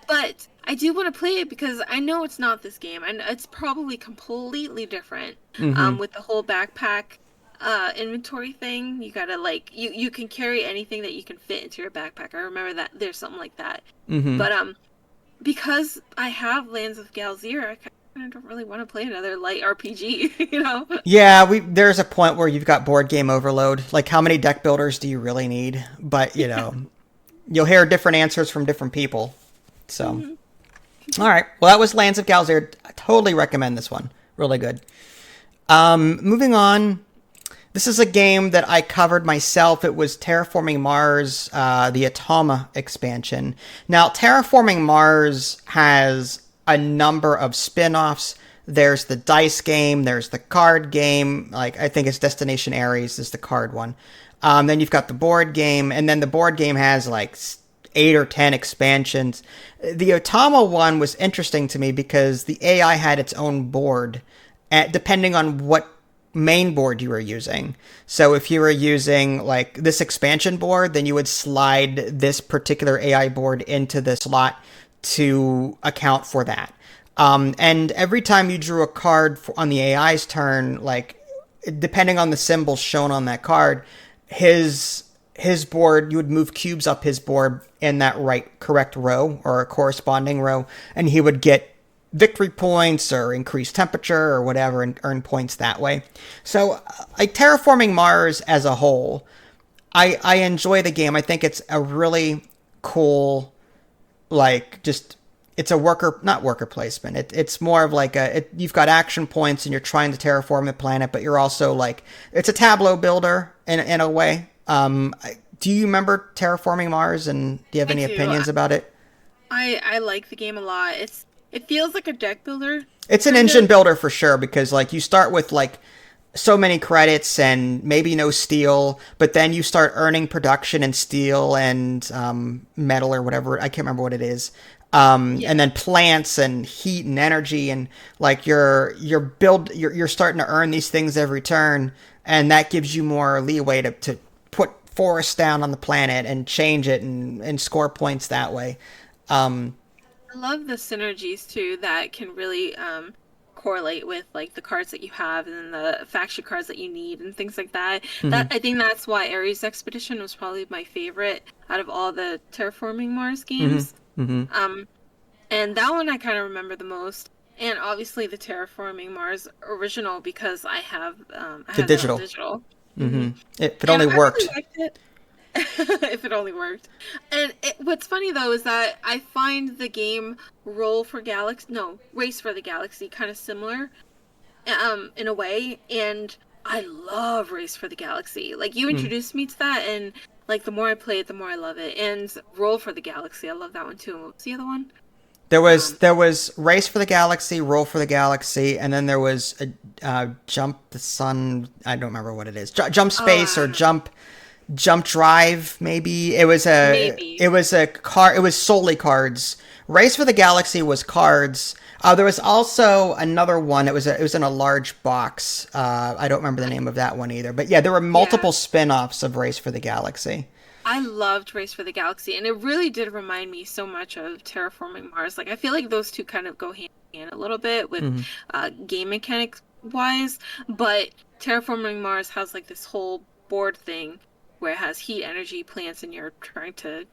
But I do want to play it because I know it's not this game. And it's probably completely different with the whole backpack inventory thing. You gotta like, you can carry anything that you can fit into your backpack. I remember that there's something like that. But because I have Lands of Galzyr, I don't really want to play another light RPG, you know? Yeah, there's a point where you've got board game overload. Like, how many deck builders do you really need? But, you know, you'll hear different answers from different people. So, all right. Well, that was Lands of Galzyr. I totally recommend this one. Really good. Moving on. This is a game that I covered myself. It was Terraforming Mars, the Automa expansion. Now, Terraforming Mars has a number of spin-offs. There's the dice game, there's the card game, like I think it's Destination Ares is the card one. Then you've got the board game, and then the board game has like 8 or 10 expansions. The Automa one was interesting to me because the AI had its own board, depending on what main board you were using. So if you were using like this expansion board, then you would slide this particular AI board into the slot to account for that. And every time you drew a card on the AI's turn, like depending on the symbols shown on that card, his board, you would move cubes up his board in that correct row or a corresponding row, and he would get victory points or increased temperature or whatever and earn points that way. So like Terraforming Mars as a whole, I enjoy the game. I think it's a really cool, like just it's a not worker placement. It's more of like you've got action points and you're trying to terraform the planet, but you're also like, it's a tableau builder in a way. Do you remember Terraforming Mars, and do you have any opinions about it? I like the game a lot. It feels like a deck builder. It's an engine builder for sure, because like you start with like so many credits and maybe no steel, but then you start earning production and steel and metal or whatever. I can't remember what it is. And then plants and heat and energy, and like you're starting to earn these things every turn, and that gives you more leeway to put forests down on the planet and change it and score points that way. I love the synergies too that can really correlate with like the cards that you have and the faction cards that you need and things like that. That I think that's why Ares Expedition was probably my favorite out of all the Terraforming Mars games. And that one I kind of remember the most, and obviously the Terraforming Mars original because I have the digital. If it only worked. Really liked it. If it only worked. And what's funny though is that I find the game Race for the Galaxy kind of similar in a way, and I love Race for the Galaxy. Like you introduced me to that, and like the more I play it, the more I love it. And Roll for the Galaxy, I love that one too. And what's the other one? There was Race for the Galaxy, Roll for the Galaxy, and then there was a Jump the Sun. I don't remember what it is. Jump Space or Jump Drive, maybe. It was solely cards. Race for the Galaxy was cards. There was also another one. It was in a large box. I don't remember the name of that one either. But yeah, there were multiple spin-offs of Race for the Galaxy. I loved Race for the Galaxy, and it really did remind me so much of Terraforming Mars. Like I feel like those two kind of go hand in hand a little bit with game mechanics wise, but Terraforming Mars has like this whole board thing where it has heat, energy, plants, and you're trying to,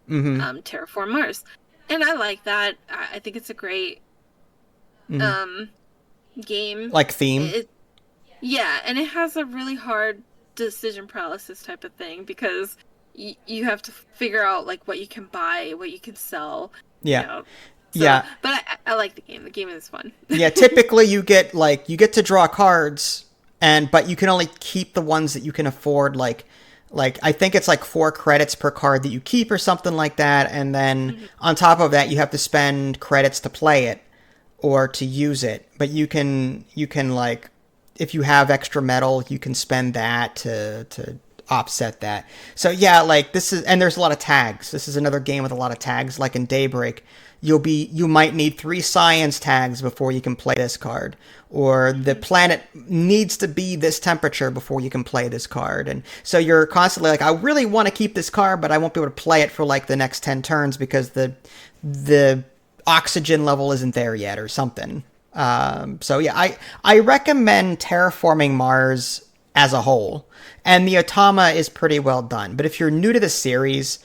terraform Mars. And I like that. I think it's a great game. Like theme? And it has a really hard decision paralysis type of thing because you have to figure out like what you can buy, what you can sell. Yeah. But I like the game. The game is fun. Yeah, typically you get to draw cards, but you can only keep the ones that you can afford, like I think it's like 4 credits per card that you keep or something like that, and then on top of that you have to spend credits to play it or to use it. But you can like, if you have extra metal, you can spend that to offset that. So yeah, like this is, and there's a lot of tags. This is another game with a lot of tags. Like in Daybreak, you might need 3 science tags before you can play this card, or the planet needs to be this temperature before you can play this card. And so you're constantly like, I really want to keep this card, but I won't be able to play it for like the next 10 turns because the oxygen level isn't there yet or something. So yeah, I recommend Terraforming Mars as a whole, and the Automa is pretty well done. But if you're new to the series,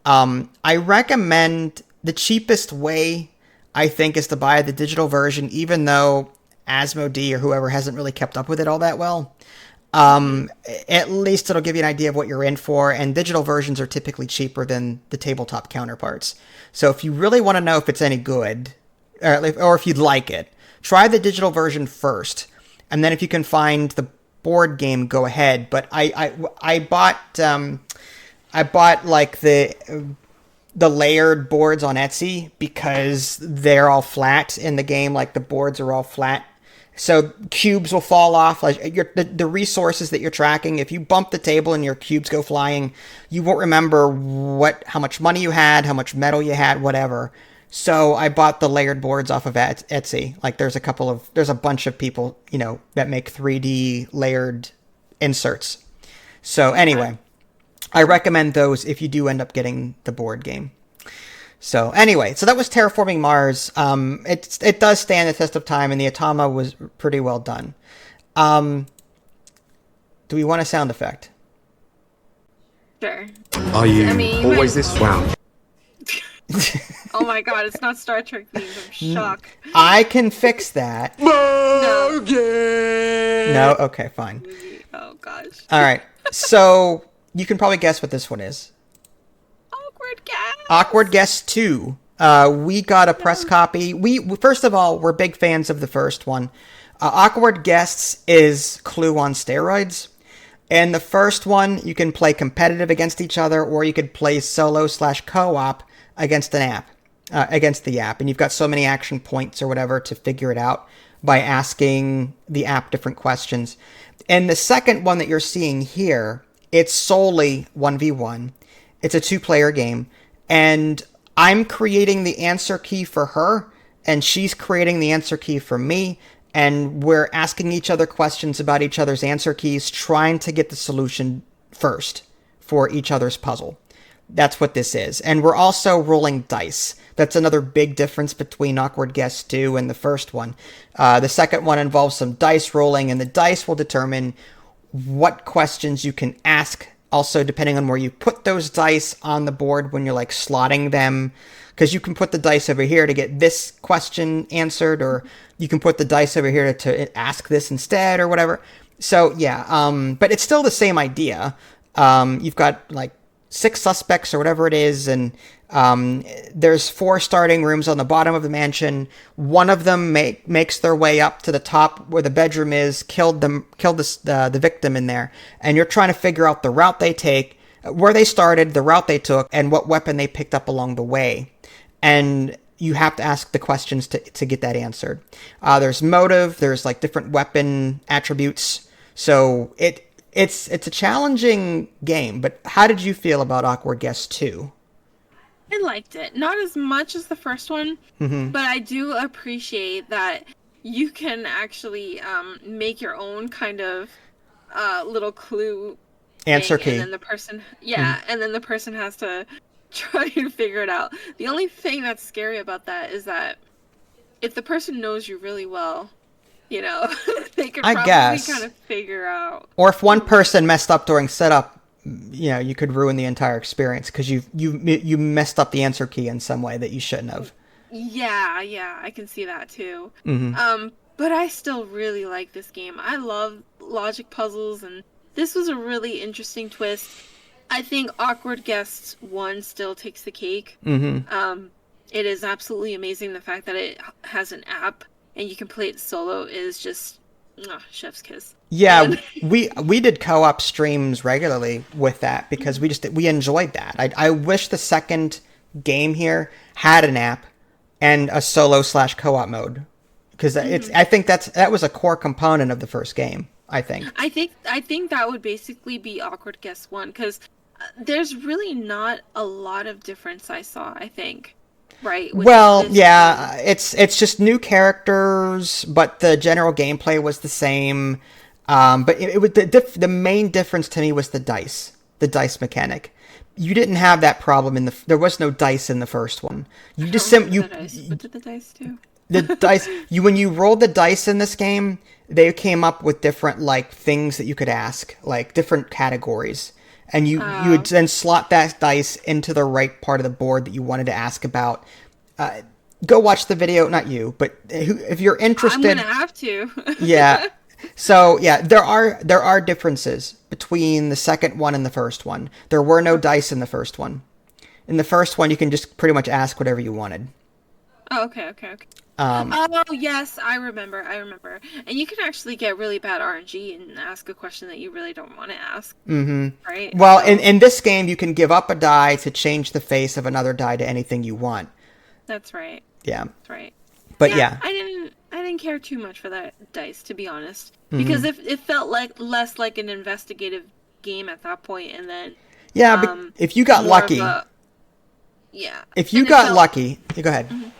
I recommend the cheapest way, I think, is to buy the digital version, even though Asmodee or whoever hasn't really kept up with it all that well. At least it'll give you an idea of what you're in for, and digital versions are typically cheaper than the tabletop counterparts. So if you really want to know if it's any good, or if you'd like it, try the digital version first, and then if you can find the board game, go ahead. But I bought like the layered boards on Etsy because they're all flat in the game. Like the boards are all flat, so cubes will fall off. Like the resources that you're tracking, if you bump the table and your cubes go flying, you won't remember how much money you had, how much metal you had, whatever. So I bought the layered boards off of Etsy. Like there's a bunch of people, that make 3D layered inserts. So anyway, I recommend those if you do end up getting the board game. So anyway, so that was Terraforming Mars. It does stand the test of time, and the Automa was pretty well done. Do we want a sound effect? Sure. Are you always this wow? Oh my god, it's not Star Trek themed. I'm shocked. I can fix that. No. No? Okay, fine. Oh gosh. All right. So you can probably guess what this one is. Awkward Guess. Awkward Guess 2. We got a press copy. First of all, we're big fans of the first one. Awkward Guests is Clue on steroids. And the first one, you can play competitive against each other, or you could play solo/co-op against the app. And you've got so many action points or whatever to figure it out. by asking the app different questions. And the second one that you're seeing here, it's solely 1v1. It's a 2-player game. And I'm creating the answer key for her, and she's creating the answer key for me. And we're asking each other questions about each other's answer keys, trying to get the solution first for each other's puzzle. That's what this is. And we're also rolling dice. That's another big difference between Awkward Guess 2 and the first one. The second one involves some dice rolling, and the dice will determine what questions you can ask. Also, depending on where you put those dice on the board when you're like slotting them, because you can put the dice over here to get this question answered, or you can put the dice over here to ask this instead, or whatever. So yeah, but it's still the same idea. You've got like 6 suspects or whatever it is, and there's 4 starting rooms on the bottom of the mansion. One of them makes their way up to the top where the bedroom is, killed the victim in there, and you're trying to figure out the route they take, where they started, the route they took, and what weapon they picked up along the way. And you have to ask the questions to get that answered. There's motive, there's like different weapon attributes, so it's a challenging game. But how did you feel about Awkward Guess 2? I liked it. Not as much as the first one, but I do appreciate that you can actually make your own kind of little clue Answer thing, key. and then the person, and then the person has to try and figure it out. The only thing that's scary about that is that if the person knows you really well, you know, they could probably kind of figure out. Or if one person messed up during setup, you know, you could ruin the entire experience because you messed up the answer key in some way that you shouldn't have. Yeah, I can see that too. But I still really like this game. I love logic puzzles, and this was a really interesting twist. I think Awkward Guess 1 still takes the cake. It is absolutely amazing. The fact that it has an app and you can play it solo is just chef's kiss. Yeah, we did co-op streams regularly with that because we enjoyed that. I wish the second game here had an app and a solo / co-op mode, because I think that was a core component of the first game. I think that would basically be Awkward Guess 1, because there's really not a lot of difference I saw, I think. Right. Well, yeah, it's just new characters, but the general gameplay was the same. But it was the main difference to me was the dice mechanic. You didn't have that problem there was no dice in the first one. You just what did the dice do? The dice, when you rolled the dice in this game, they came up with different like things that you could ask, like different categories. And you would then slot that dice into the right part of the board that you wanted to ask about. Go watch the video, not you, but if you're interested. I'm gonna have to. Yeah. So yeah, there are differences between the second one and the first one. There were no dice in the first one. In the first one, you can just pretty much ask whatever you wanted. Oh, okay. Yes, I remember. And you can actually get really bad RNG and ask a question that you really don't want to ask. Right? Well, in this game, you can give up a die to change the face of another die to anything you want. That's right. Yeah. That's right. But yeah. I didn't care too much for that dice, to be honest. Because it felt like less like an investigative game at that point, and then... Yeah, but if you got lucky... Yeah. If you got lucky... Yeah, go ahead.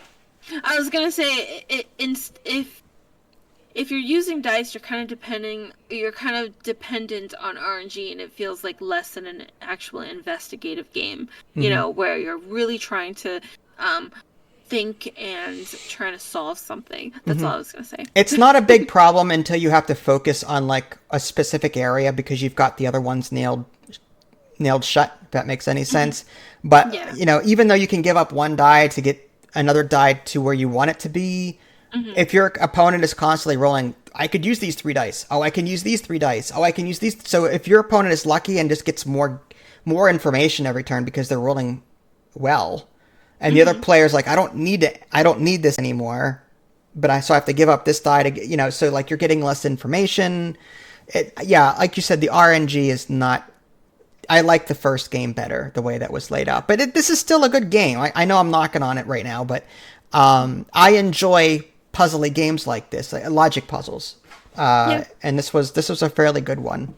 I was gonna say, if you're using dice, you're kind of dependent on RNG, and it feels like less than an actual investigative game. You know, where you're really trying to think and trying to solve something. That's all I was gonna say. It's not a big problem until you have to focus on like a specific area because you've got the other ones nailed shut. If that makes any sense. But you know, even though you can give up one die to get another die to where you want it to be, if your opponent is constantly rolling, I could use these 3 dice. Oh, I can use these 3 dice. Oh, I can use these. So if your opponent is lucky and just gets more information every turn because they're rolling well, and the other player's like, I don't need this anymore, but I have to give up this die to get, you know, so like you're getting less information. Like you said, the RNG is not. I like the first game better, the way that was laid out. But this is still a good game. I know I'm knocking on it right now, but I enjoy puzzly games like this, like logic puzzles. And this was a fairly good one.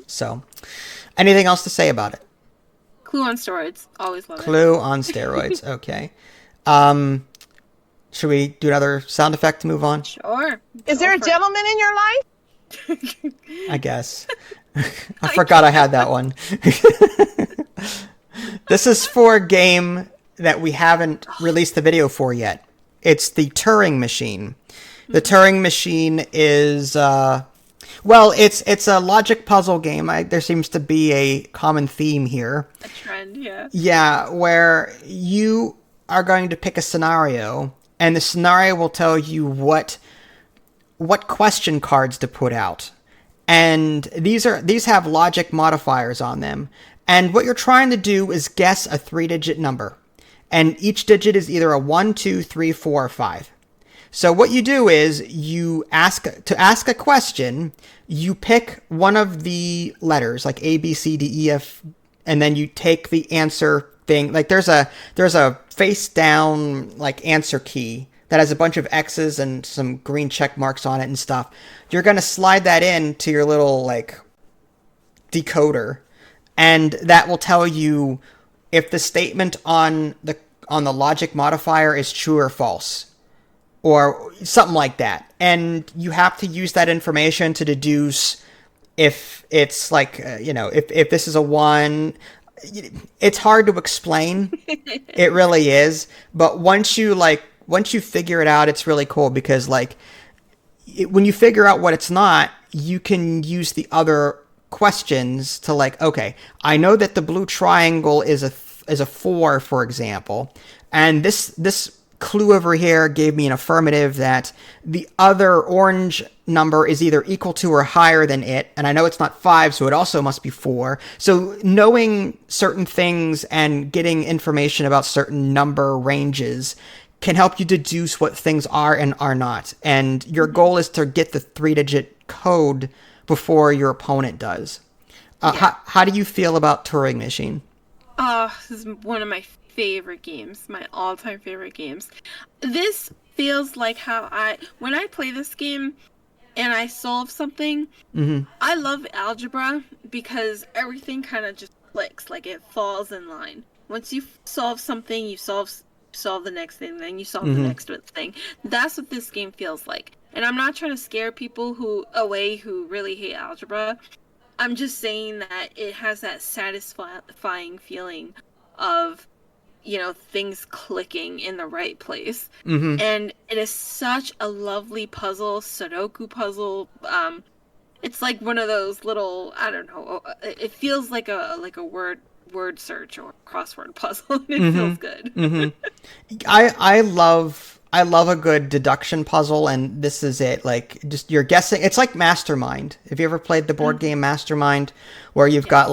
So, anything else to say about it? Clue on steroids. Always love it. Clue on steroids. Okay. Should we do another sound effect to move on? Sure. Is there a gentleman in your life? I guess. I forgot I had that one. This is for a game that we haven't released the video for yet. It's the Turing Machine. The Turing Machine is, it's a logic puzzle game. There seems to be a common theme here. A trend, yeah. Yeah, where you are going to pick a scenario, and the scenario will tell you what question cards to put out. And these have logic modifiers on them. And what you're trying to do is guess a 3-digit number. And each digit is either a 1, 2, 3, 4, or 5. So what you do is to ask a question, you pick one of the letters, like A, B, C, D, E, F, and then you take the answer thing. Like there's a face down like answer key that has a bunch of X's and some green check marks on it and stuff. You're going to slide that into your little like decoder, and that will tell you if the statement on the logic modifier is true or false, or something like that. And you have to use that information to deduce if it's like, if this is a 1. It's hard to explain. It really is. But once you figure it out, it's really cool because when you figure out what it's not, you can use the other questions to okay, I know that the blue triangle is a 4, for example, and this clue over here gave me an affirmative that the other orange number is either equal to or higher than it, and I know it's not 5, so it also must be 4. So knowing certain things and getting information about certain number ranges can help you deduce what things are and are not. And your goal is to get the 3-digit code before your opponent does. How do you feel about Turing Machine? This is one of my favorite games, my all-time favorite games. This feels like when I play this game and I solve something, I love algebra because everything kind of just clicks, like it falls in line. Once you solve something, you solve the next thing, then you solve the next thing. That's what this game feels like. And I'm not trying to scare people who really hate algebra. I'm just saying that it has that satisfying feeling of, things clicking in the right place. And it is such a lovely puzzle, Sudoku puzzle. It's like one of those little, I don't know, it feels like a word search or crossword puzzle. It feels good. I love a good deduction puzzle, and this is it. Just you're guessing. It's like Mastermind. Have you ever played the board game Mastermind, where you've got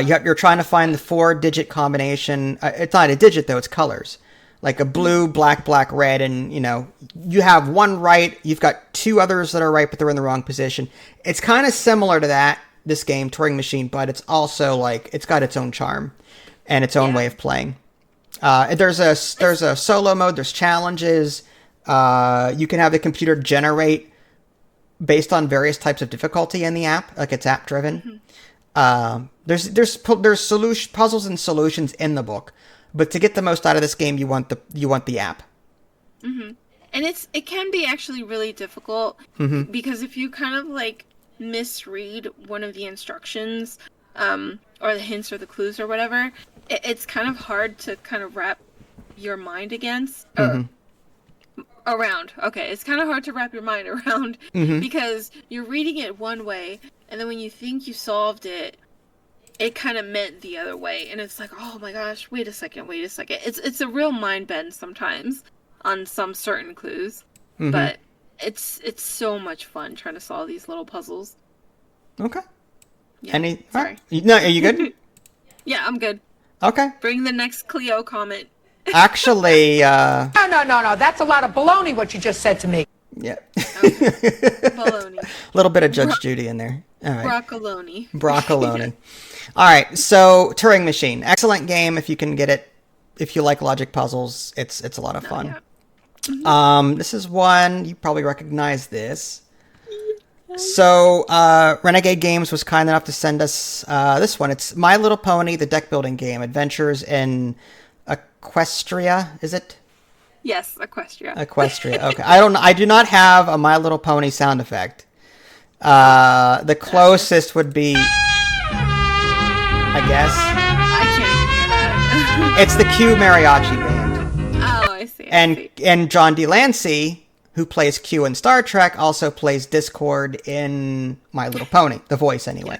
you're trying to find the 4-digit combination. It's not a digit though; it's colors, like a blue, black, red, and you have one right. You've got 2 others that are right, but they're in the wrong position. It's kind of similar to that. This game, Turing Machine, but it's also it's got its own charm and its own way of playing. There's a solo mode. There's challenges. You can have the computer generate based on various types of difficulty in the app, like it's app driven. There's puzzles and solutions in the book, but to get the most out of this game, you want the app. And it can be actually really difficult because if you kind of misread one of the instructions or the hints or the clues or whatever, it's kind of hard to kind of wrap your mind around. Okay, it's kind of hard to wrap your mind around because you're reading it one way, and then when you think you solved it, it kind of meant the other way, and it's like, oh my gosh, wait a second. It's a real mind bend sometimes on some certain clues, but it's so much fun trying to solve these little puzzles. Okay. Yeah, sorry. No, are you good? Yeah, I'm good. Okay. Bring the next Cleo comment. Actually, No. That's a lot of baloney what you just said to me. Yeah. Baloney. A little bit of Judge Judy in there. All right. Broccoloni. All right. So Turing Machine, excellent game if you can get it. If you like logic puzzles, it's a lot of fun. This is one, you probably recognize this. So, Renegade Games was kind enough to send us this one. It's My Little Pony, the deck building game, Adventures in Equestria, is it? Yes, Equestria. Equestria, okay. I do not have a My Little Pony sound effect. The closest would be, I guess. I can't hear that. It's the Q Mariachi Band. Oh, I see. And John Delancey, who plays Q in Star Trek, also plays Discord in My Little Pony, the voice anyway.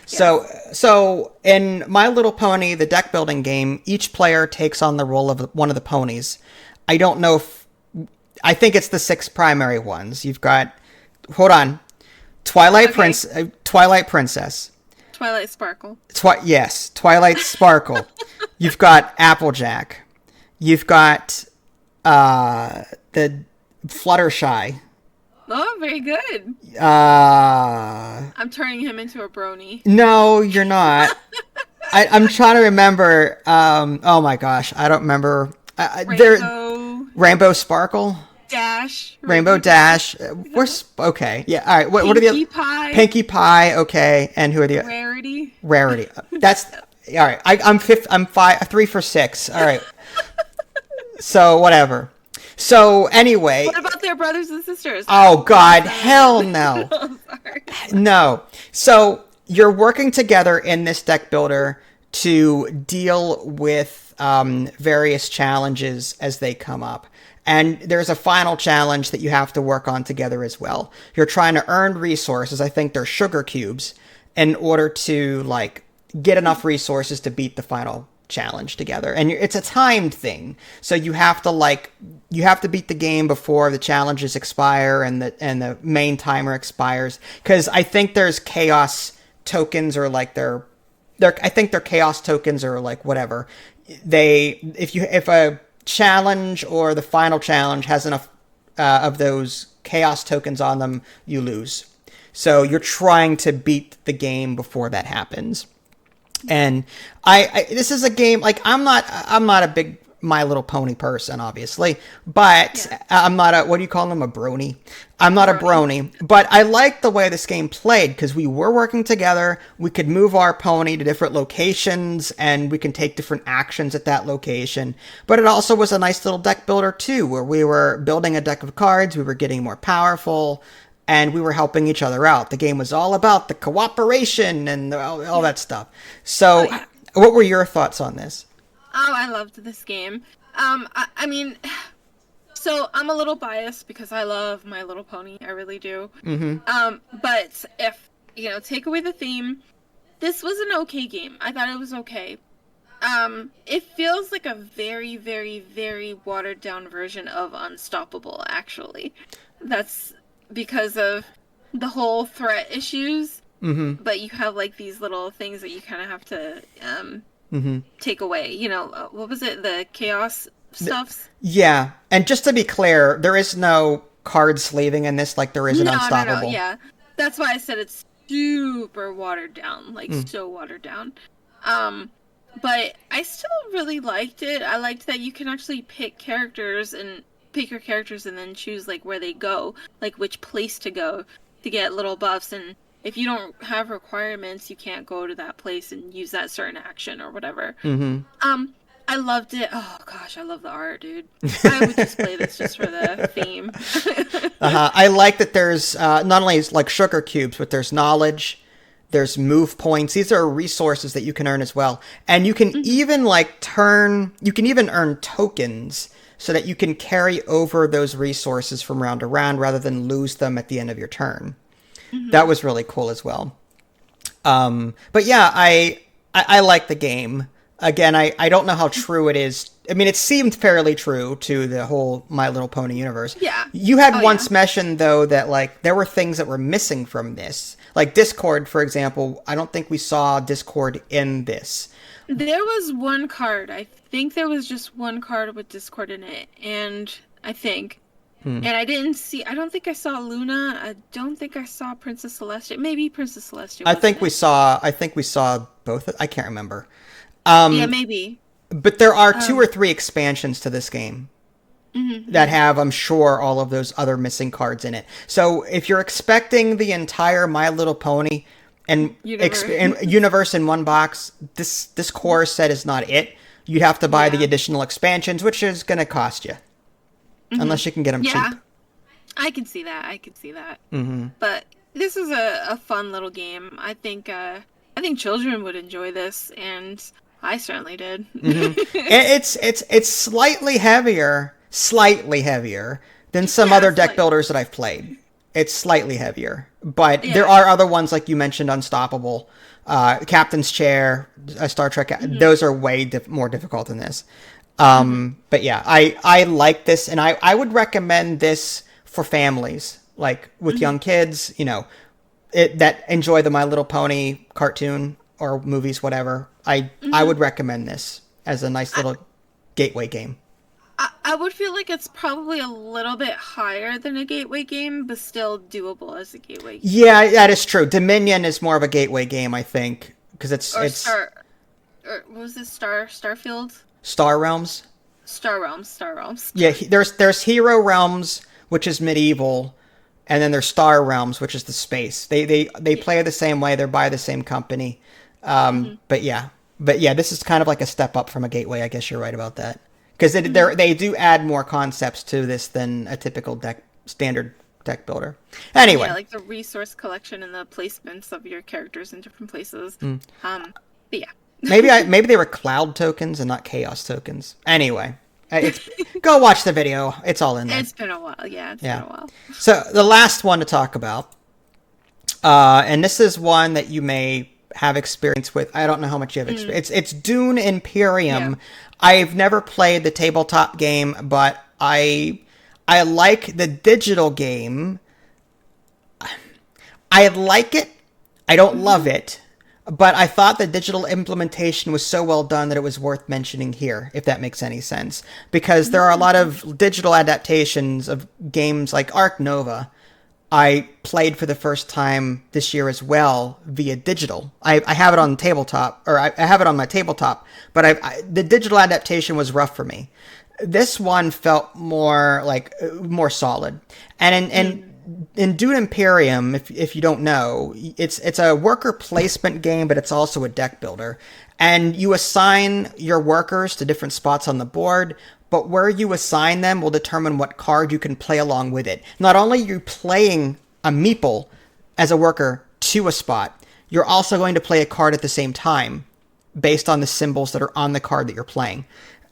Yes. So in My Little Pony, the deck building game, each player takes on the role of one of the ponies. I don't know if... I think it's the 6 primary ones. You've got... Hold on. Twilight Princess. Twilight Sparkle. Yes, Twilight Sparkle. You've got Applejack. You've got the Fluttershy. Oh, very good. I'm turning him into a brony. No, you're not. I'm trying to remember. Oh my gosh, I don't remember. Rainbow Sparkle. Dash. Rainbow Dash. We're okay. Yeah. All right. What are the other? Pie. Pinkie Pie. Okay. And who are the Rarity? That's all right. I'm 3 for 6. All right. So whatever. So anyway. What about their brothers and sisters? Oh God, hell no. Oh, sorry. No. So you're working together in this deck builder to deal with various challenges as they come up. And there's a final challenge that you have to work on together as well. You're trying to earn resources, I think they're sugar cubes, in order to like get enough resources to beat the final challenge together. And it's a timed thing. So you have to beat the game before the challenges expire and the main timer expires. Because I think there's chaos tokens or like I think they're chaos tokens or like whatever. If a challenge or the final challenge has enough of those chaos tokens on them, you lose. So you're trying to beat the game before that happens. And this is a game, like I'm not a big My Little Pony person, obviously, but I'm not what do you call them, a brony? I'm not a brony, but I like the way this game played because we were working together. We could move our pony to different locations and we can take different actions at that location. But it also was a nice little deck builder too, where we were building a deck of cards, we were getting more powerful, and we were helping each other out. The game was all about the cooperation and all that stuff. So what were your thoughts on this? Oh, I loved this game. I mean, so I'm a little biased because I love My Little Pony. I really do. Mm-hmm. But if, take away the theme, this was an okay game. I thought it was okay. It feels like a very, very, very watered down version of Unstoppable, actually. That's because of the whole threat issues. Mm-hmm. But you have like these little things that you kind of have to take away. What was it? The chaos stuffs? Yeah. And just to be clear, there is no card sleeving in this like there is in Unstoppable. No, yeah. That's why I said it's super watered down, like so watered down. But I still really liked it. I liked that you can actually pick your characters and then choose like where they go, like which place to go to get little buffs. And if you don't have requirements, you can't go to that place and use that certain action or whatever. Mm-hmm. I loved it. Oh gosh, I love the art, dude. I would just play this just for the theme. I like that there's not only like sugar cubes, but there's knowledge, there's move points. These are resources that you can earn as well. And you can even earn tokens so that you can carry over those resources from round to round rather than lose them at the end of your turn. Mm-hmm. That was really cool as well. But yeah, I like the game. Again, I don't know how true it is. I mean, it seemed fairly true to the whole My Little Pony universe. Yeah. You had once mentioned, though, that like there were things that were missing from this. Like Discord, for example. I don't think we saw Discord in this. There was one card. I think there was just one card with Discord in it. And I think... And I don't think I saw Luna. I don't think I saw Princess Celestia. Maybe Princess Celestia. I think we saw both. I can't remember. Yeah, maybe. But there are 2 or 3 expansions to this game. that have, I'm sure, all of those other missing cards in it. So if you're expecting the entire My Little Pony and universe in one box, this core set is not it. You have to buy the additional expansions, which is going to cost you. Unless you can get them cheap. I can see that. But this is a fun little game. I think children would enjoy this, and I certainly did. It's slightly heavier than some other deck builders that I've played. It's slightly heavier, but there are other ones like you mentioned, Unstoppable, Captain's Chair, Star Trek. Those are way more difficult than this. But yeah, I like this, and I would recommend this for families, like with young kids, that enjoy the My Little Pony cartoon or movies, whatever. I would recommend this as a nice little gateway game. I would feel like it's probably a little bit higher than a gateway game, but still doable as a gateway game. Yeah, that is true. Dominion is more of a gateway game, I think, because what was this? Starfield? Star Realms. Star Realms. Yeah, there's Hero Realms, which is medieval, and then there's Star Realms, which is the space. They play the same way. They're by the same company. But yeah, this is kind of like a step up from a gateway. I guess you're right about that, because they do add more concepts to this than a typical standard deck builder. Anyway, yeah, like the resource collection and the placements of your characters in different places. But yeah. maybe they were cloud tokens and not chaos tokens. Anyway, go watch the video. It's all in there. It's been a while. Yeah, it's been a while. So the last one to talk about, and this is one that you may have experience with. I don't know how much you have experience. It's Dune Imperium. Yeah. I've never played the tabletop game, but I like the digital game. I like it. I don't love it. But I thought the digital implementation was so well done that it was worth mentioning here, if that makes any sense. Because there are a lot of digital adaptations of games like ARK Nova. I played for the first time this year as well via digital. I have it on tabletop, or I have it on my tabletop, but the digital adaptation was rough for me. This one felt more solid. And in Dune Imperium, if you don't know, it's a worker placement game, but it's also a deck builder. And you assign your workers to different spots on the board, but where you assign them will determine what card you can play along with it. Not only are you playing a meeple as a worker to a spot, you're also going to play a card at the same time based on the symbols that are on the card that you're playing.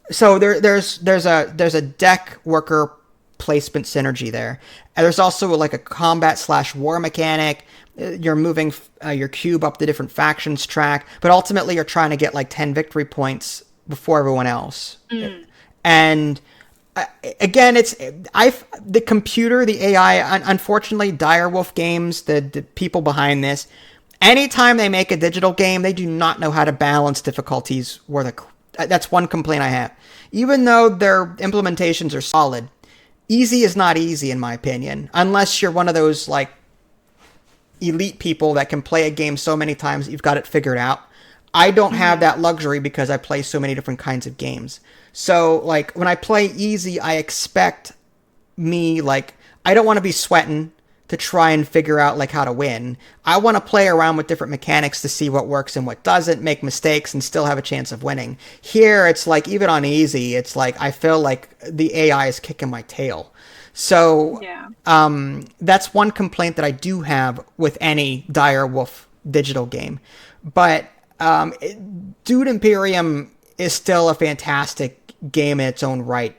So there's a deck worker placement synergy there. And there's also like a combat/war mechanic. You're moving your cube up the different factions track, but ultimately you're trying to get like 10 victory points before everyone else. And again, the computer, the AI, unfortunately, Direwolf Games, the people behind this, anytime they make a digital game, they do not know how to balance difficulties. That's one complaint I have. Even though their implementations are solid, easy is not easy, in my opinion, unless you're one of those like elite people that can play a game so many times that you've got it figured out. I don't have that luxury because I play so many different kinds of games. So like when I play easy, I expect I don't want to be sweating to try and figure out like how to win. I want to play around with different mechanics to see what works and what doesn't, make mistakes and still have a chance of winning. Here, it's like even on easy, it's like I feel like the AI is kicking my tail. So that's one complaint that I do have with any Direwolf digital game. But Dune Imperium is still a fantastic game in its own right.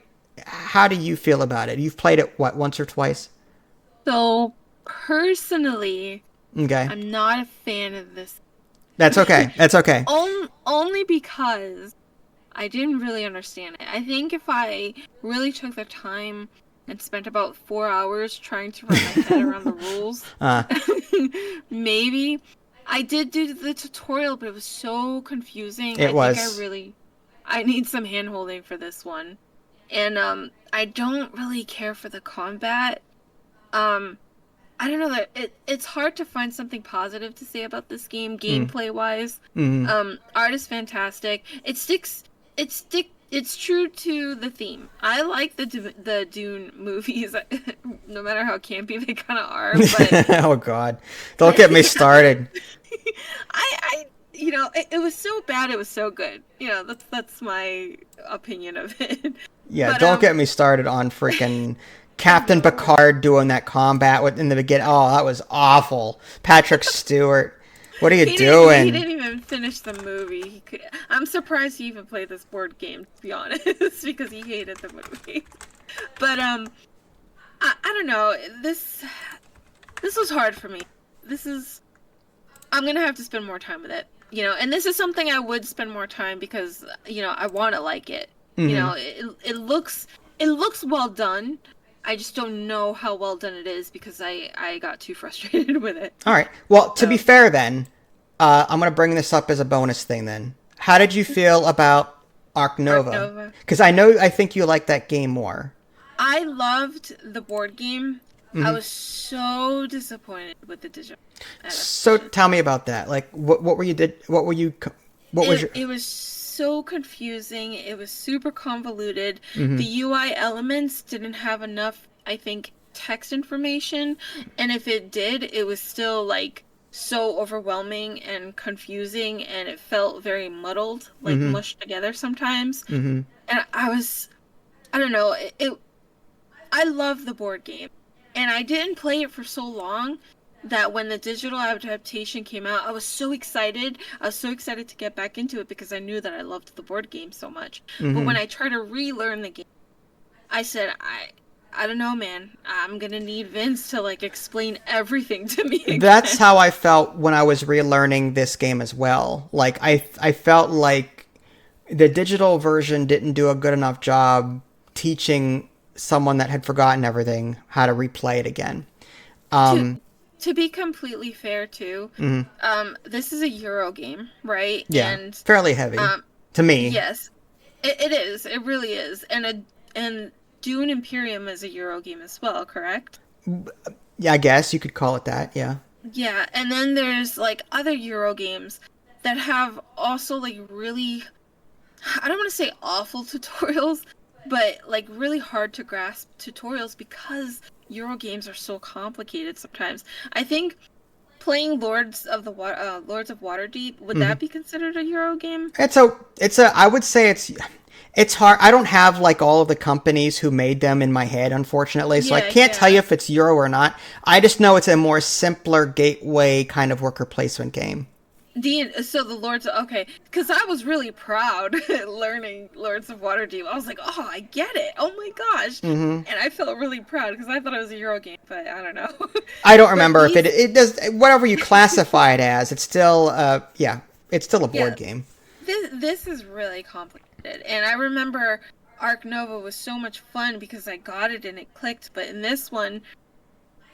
How do you feel about it? You've played it, once or twice? So, personally, okay. I'm not a fan of this. That's okay. That's okay. Only because I didn't really understand it. I think if I really took the time and spent about 4 hours trying to wrap my head around the rules, maybe. I did do the tutorial, but it was so confusing. I need some hand-holding for this one. And I don't really care for the combat. I don't know, that it's hard to find something positive to say about this game gameplay wise. Art is fantastic. It it's true to the theme. I like the Dune movies, no matter how campy they kind of are. But Oh God, don't get me started. I you know, it was so bad, it was so good. You know, that's my opinion of it. Yeah, But, don't get me started on freaking Captain Picard doing that combat in the beginning. Oh, that was awful. Patrick Stewart, what are you he doing? didn't even finish the movie. I'm surprised he even played this board game, to be honest, because he hated the movie. But I don't know. This was hard for me. I'm gonna have to spend more time with it. You know, and this is something I would spend more time because, you know, I want to like it. Mm-hmm. You know, it looks well done. I just don't know how well done it is because I got too frustrated with it. All right. Well, to be fair then, I'm going to bring this up as a bonus thing then. How did you feel about ARK Nova? Because I think you like that game more. I loved the board game. Mm-hmm. I was so disappointed with the digital adaptation. So tell me about that. Like, what was your... It was so confusing. It was super convoluted. Mm-hmm. The UI elements didn't have enough, I think, text information. And if it did, it was still, like, so overwhelming and confusing. And it felt very muddled, like, Mm-hmm. mushed together sometimes. Mm-hmm. And I don't know. I love the board game. And I didn't play it for so long that when the digital adaptation came out, I was so excited. I was so excited to get back into it because I knew that I loved the board game so much. Mm-hmm. But when I tried to relearn the game, I said, I don't know, man. I'm going to need Vince to, like, explain everything to me again. That's how I felt when I was relearning this game as well. Like, I felt like the digital version didn't do a good enough job teaching someone that had forgotten everything how to replay it again. To be completely fair, too, this is a Euro game, right? Yeah, and fairly heavy to me. Yes, it is. It really is. And Dune Imperium is a Euro game as well, correct? Yeah, I guess you could call it that. Yeah. Yeah, and then there's like other Euro games that have also like really, I don't want to say awful tutorials, but like really hard to grasp tutorials because Euro games are so complicated sometimes. I think playing Lords of Waterdeep, would that be considered a Euro game? I would say it's hard. I don't have like all of the companies who made them in my head, unfortunately, so I can't tell you if it's Euro or not. I just know it's a more simpler gateway kind of worker placement game. So the Lords, okay, because I was really proud learning Lords of Waterdeep. I was like, oh, I get it. Oh my gosh. And I felt really proud because I thought it was a Euro game, but I don't know. I don't remember if it does, whatever you classify it as, it's still, it's still a board game. This is really complicated. And I remember ARK Nova was so much fun because I got it and it clicked, but in this one,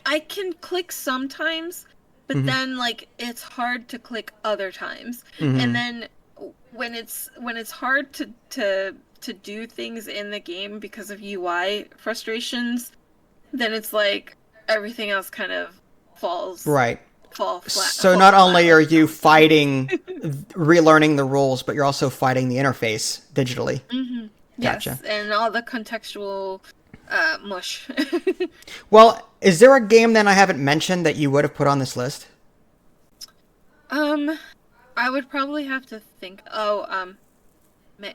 I can click sometimes, but then like it's hard to click other times. And then when it's hard to do things in the game because of UI frustrations, then it's like everything else kind of fall flat. So not only are you fighting relearning the rules, but you're also fighting the interface digitally. Gotcha. Yes, and all the contextual mush. Well, is there a game then I haven't mentioned that you would have put on this list? I would probably have to think.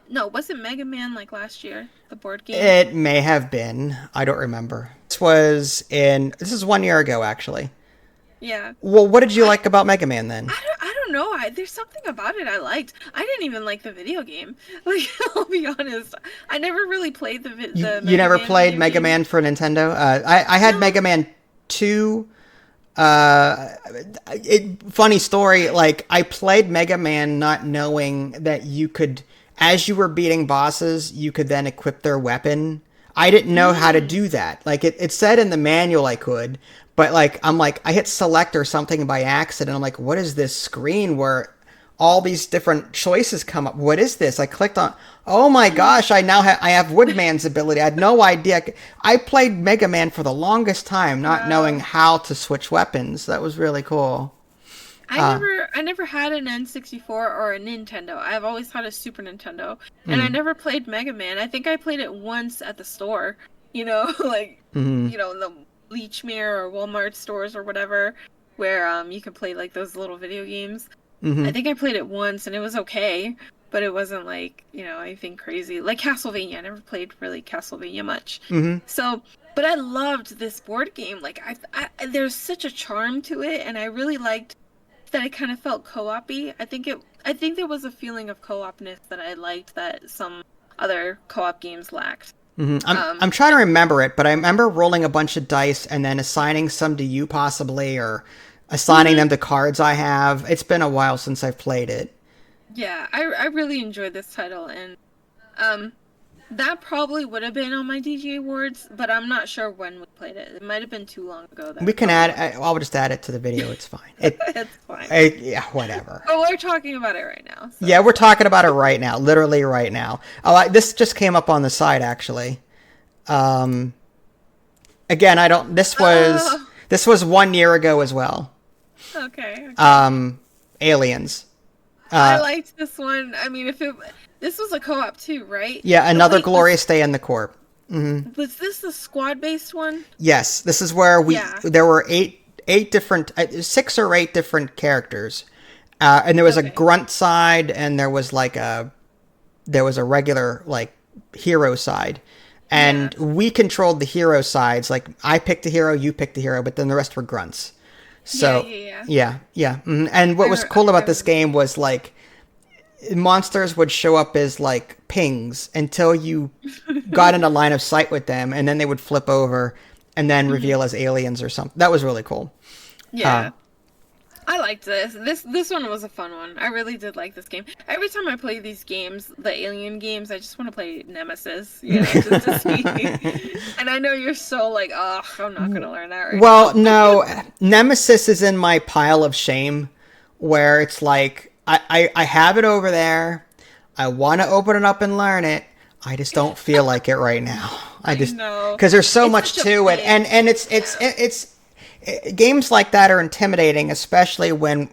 No, wasn't Mega Man like last year, the board game? It may have been. I don't remember. This is 1 year ago, actually. Yeah. Well, what did you like about Mega Man then? I don't know. There's something about it I liked. I didn't even like the video game. Like, I'll be honest. I never really played the You never played Mega Man for Nintendo? I had Mega Man 2. Funny story, like, I played Mega Man not knowing that you could, as you were beating bosses, you could then equip their weapon. I didn't know how to do that. Like, it said in the manual I could, but like, I hit select or something by accident. I'm like, what is this screen where all these different choices come up? What is this? I clicked on, oh my gosh, I have Woodman's ability. I had no idea. I played Mega Man for the longest time, not knowing how to switch weapons. That was really cool. I never had an N64 or a Nintendo. I've always had a Super Nintendo, and I never played Mega Man. I think I played it once at the store, like in the Bleachmere or Walmart stores or whatever, where you can play like those little video games. I think I played it once, and it was okay, but it wasn't like anything crazy. Like Castlevania, I never played really Castlevania much. So. But I loved this board game. Like, there's such a charm to it, and I really liked that it kind of felt co-op-y. I think there was a feeling of co-opness that I liked that some other co-op games lacked. I'm trying to remember it, but I remember rolling a bunch of dice and then assigning some to you possibly, or assigning them to cards I have. It's been a while since I've played it. Yeah, I really enjoyed this title, and that probably would have been on my DGA awards, but I'm not sure when we played it. It might have been too long ago. We can I'll just add it to the video. It's fine. It's fine. Yeah, whatever. But we're talking about it right now. So. Yeah, we're talking about it right now. Literally right now. Oh, this just came up on the side, actually. Again, this was 1 year ago as well. Okay. Aliens. I liked this one. I mean, this was a co-op too, right? Yeah, another glorious day in the Corp. Was this the squad-based one? Yes, this is where there were eight different, 6 or 8 different characters, and there was a grunt side, and there was a regular like hero side, and we controlled the hero sides. Like I picked a hero, you picked a hero, but then the rest were grunts. So yeah. And what was cool about this game was like, monsters would show up as like pings until you got in a line of sight with them, and then they would flip over and then reveal as aliens or something. That was really cool. Yeah. I liked this. This one was a fun one. I really did like this game. Every time I play these games, the alien games, I just want to play Nemesis, just to see. And I know you're so like, oh, I'm not going to learn that right now. No, Nemesis is in my pile of shame, where it's like, I have it over there. I want to open it up and learn it. I just don't feel like it right now. I know. Because there's so much to it. And it's games like that are intimidating, especially when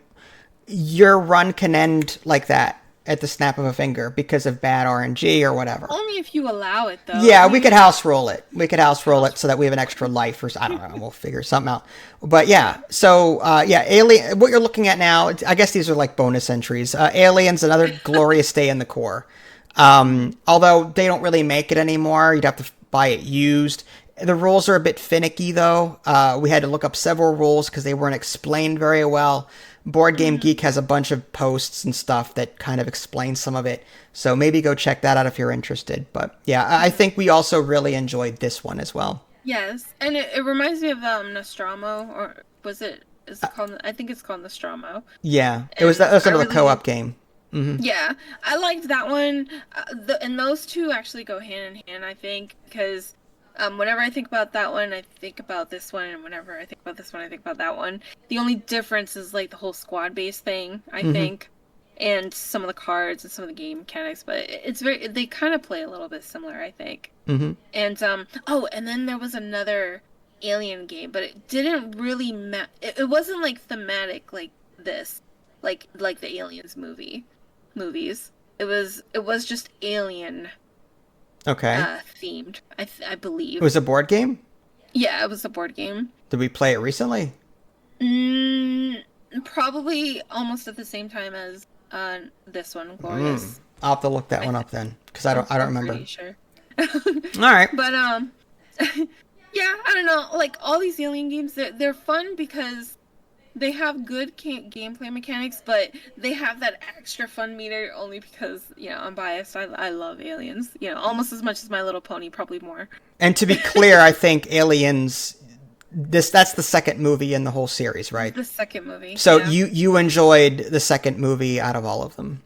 your run can end like that at the snap of a finger because of bad RNG or whatever. Only if you allow it, though. Yeah, we could house roll it. We could house roll it so that we have an extra life, or I don't know. We'll figure something out. But yeah, so Alien. What you're looking at now, I guess these are like bonus entries. Aliens, another glorious day in the core. Although they don't really make it anymore, you'd have to buy it used. The rules are a bit finicky, though. We had to look up several rules because they weren't explained very well. Board Game Geek has a bunch of posts and stuff that kind of explain some of it. So maybe go check that out if you're interested. But yeah, I think we also really enjoyed this one as well. Yes, and it reminds me of Nostromo, or is it called? I think it's called Nostromo. Yeah, that was another co-op game. Mm-hmm. Yeah, I liked that one. And those two actually go hand in hand, I think, because whenever I think about that one, I think about this one, and whenever I think about this one, I think about that one. The only difference is like the whole squad-based thing, I think, and some of the cards and some of the game mechanics. But they kind of play a little bit similar, I think. Mm-hmm. And and then there was another Alien game, but it didn't really it wasn't like thematic like this, like the Aliens movies. It was just Alien. Okay. Themed, I believe. It was a board game? Yeah, it was a board game. Did we play it recently? Probably almost at the same time as this one, Glorious. I'll have to look that one up then, because I don't remember. Pretty sure. All right. But yeah, I don't know. Like all these Alien games, they're fun because they have good gameplay mechanics, but they have that extra fun meter only because, I'm biased. I love Aliens, almost as much as My Little Pony, probably more. And to be clear, I think Aliens, that's the second movie in the whole series, right? The second movie. So you enjoyed the second movie out of all of them.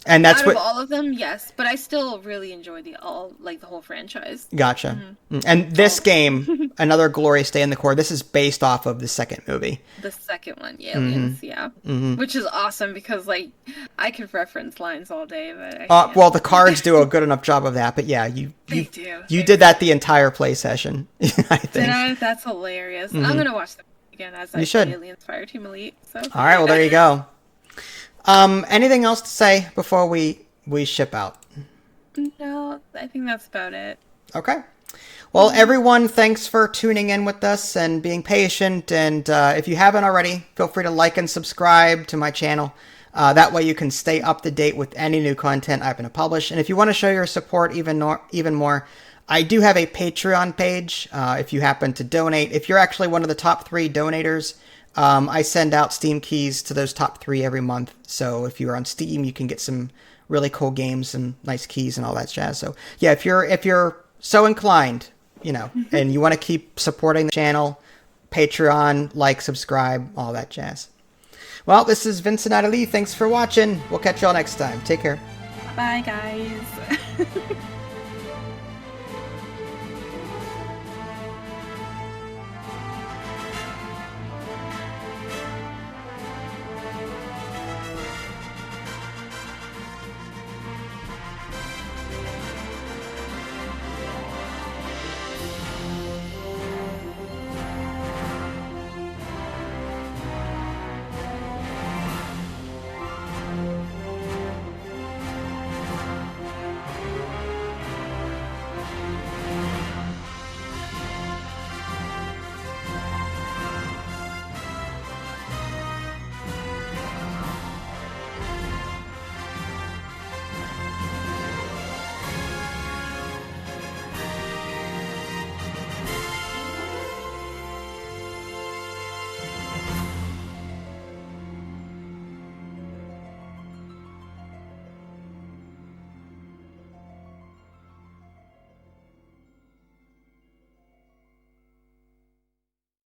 And that's out of all of them, yes, but I still really enjoy the whole franchise. Gotcha. Mm-hmm. And this game, Another Glorious Day in the Core, this is based off of the second movie. The second one, Aliens, yeah. Mm-hmm. Which is awesome because I could reference lines all day, but well, the cards do a good enough job of that. But yeah, you did that the entire play session. I think. Did I? That's hilarious. Mm-hmm. I'm gonna watch the again as You I should. play Aliens Fireteam Elite. So. All right, well, there you go. Anything else to say before we ship out? No, I think that's about it. Okay. Well, everyone, thanks for tuning in with us and being patient. And if you haven't already, feel free to like and subscribe to my channel. That way you can stay up to date with any new content I'm going to publish. And if you want to show your support even more, I do have a Patreon page if you happen to donate. If you're actually one of the top 3 donators, I send out Steam keys to those top 3 every month. So if you're on Steam, you can get some really cool games and nice keys and all that jazz. So yeah, if you're so inclined, you know, and you want to keep supporting the channel, Patreon, like, subscribe, all that jazz. Well, this is Vincent Adeli. Thanks for watching. We'll catch y'all next time. Take care. Bye, guys.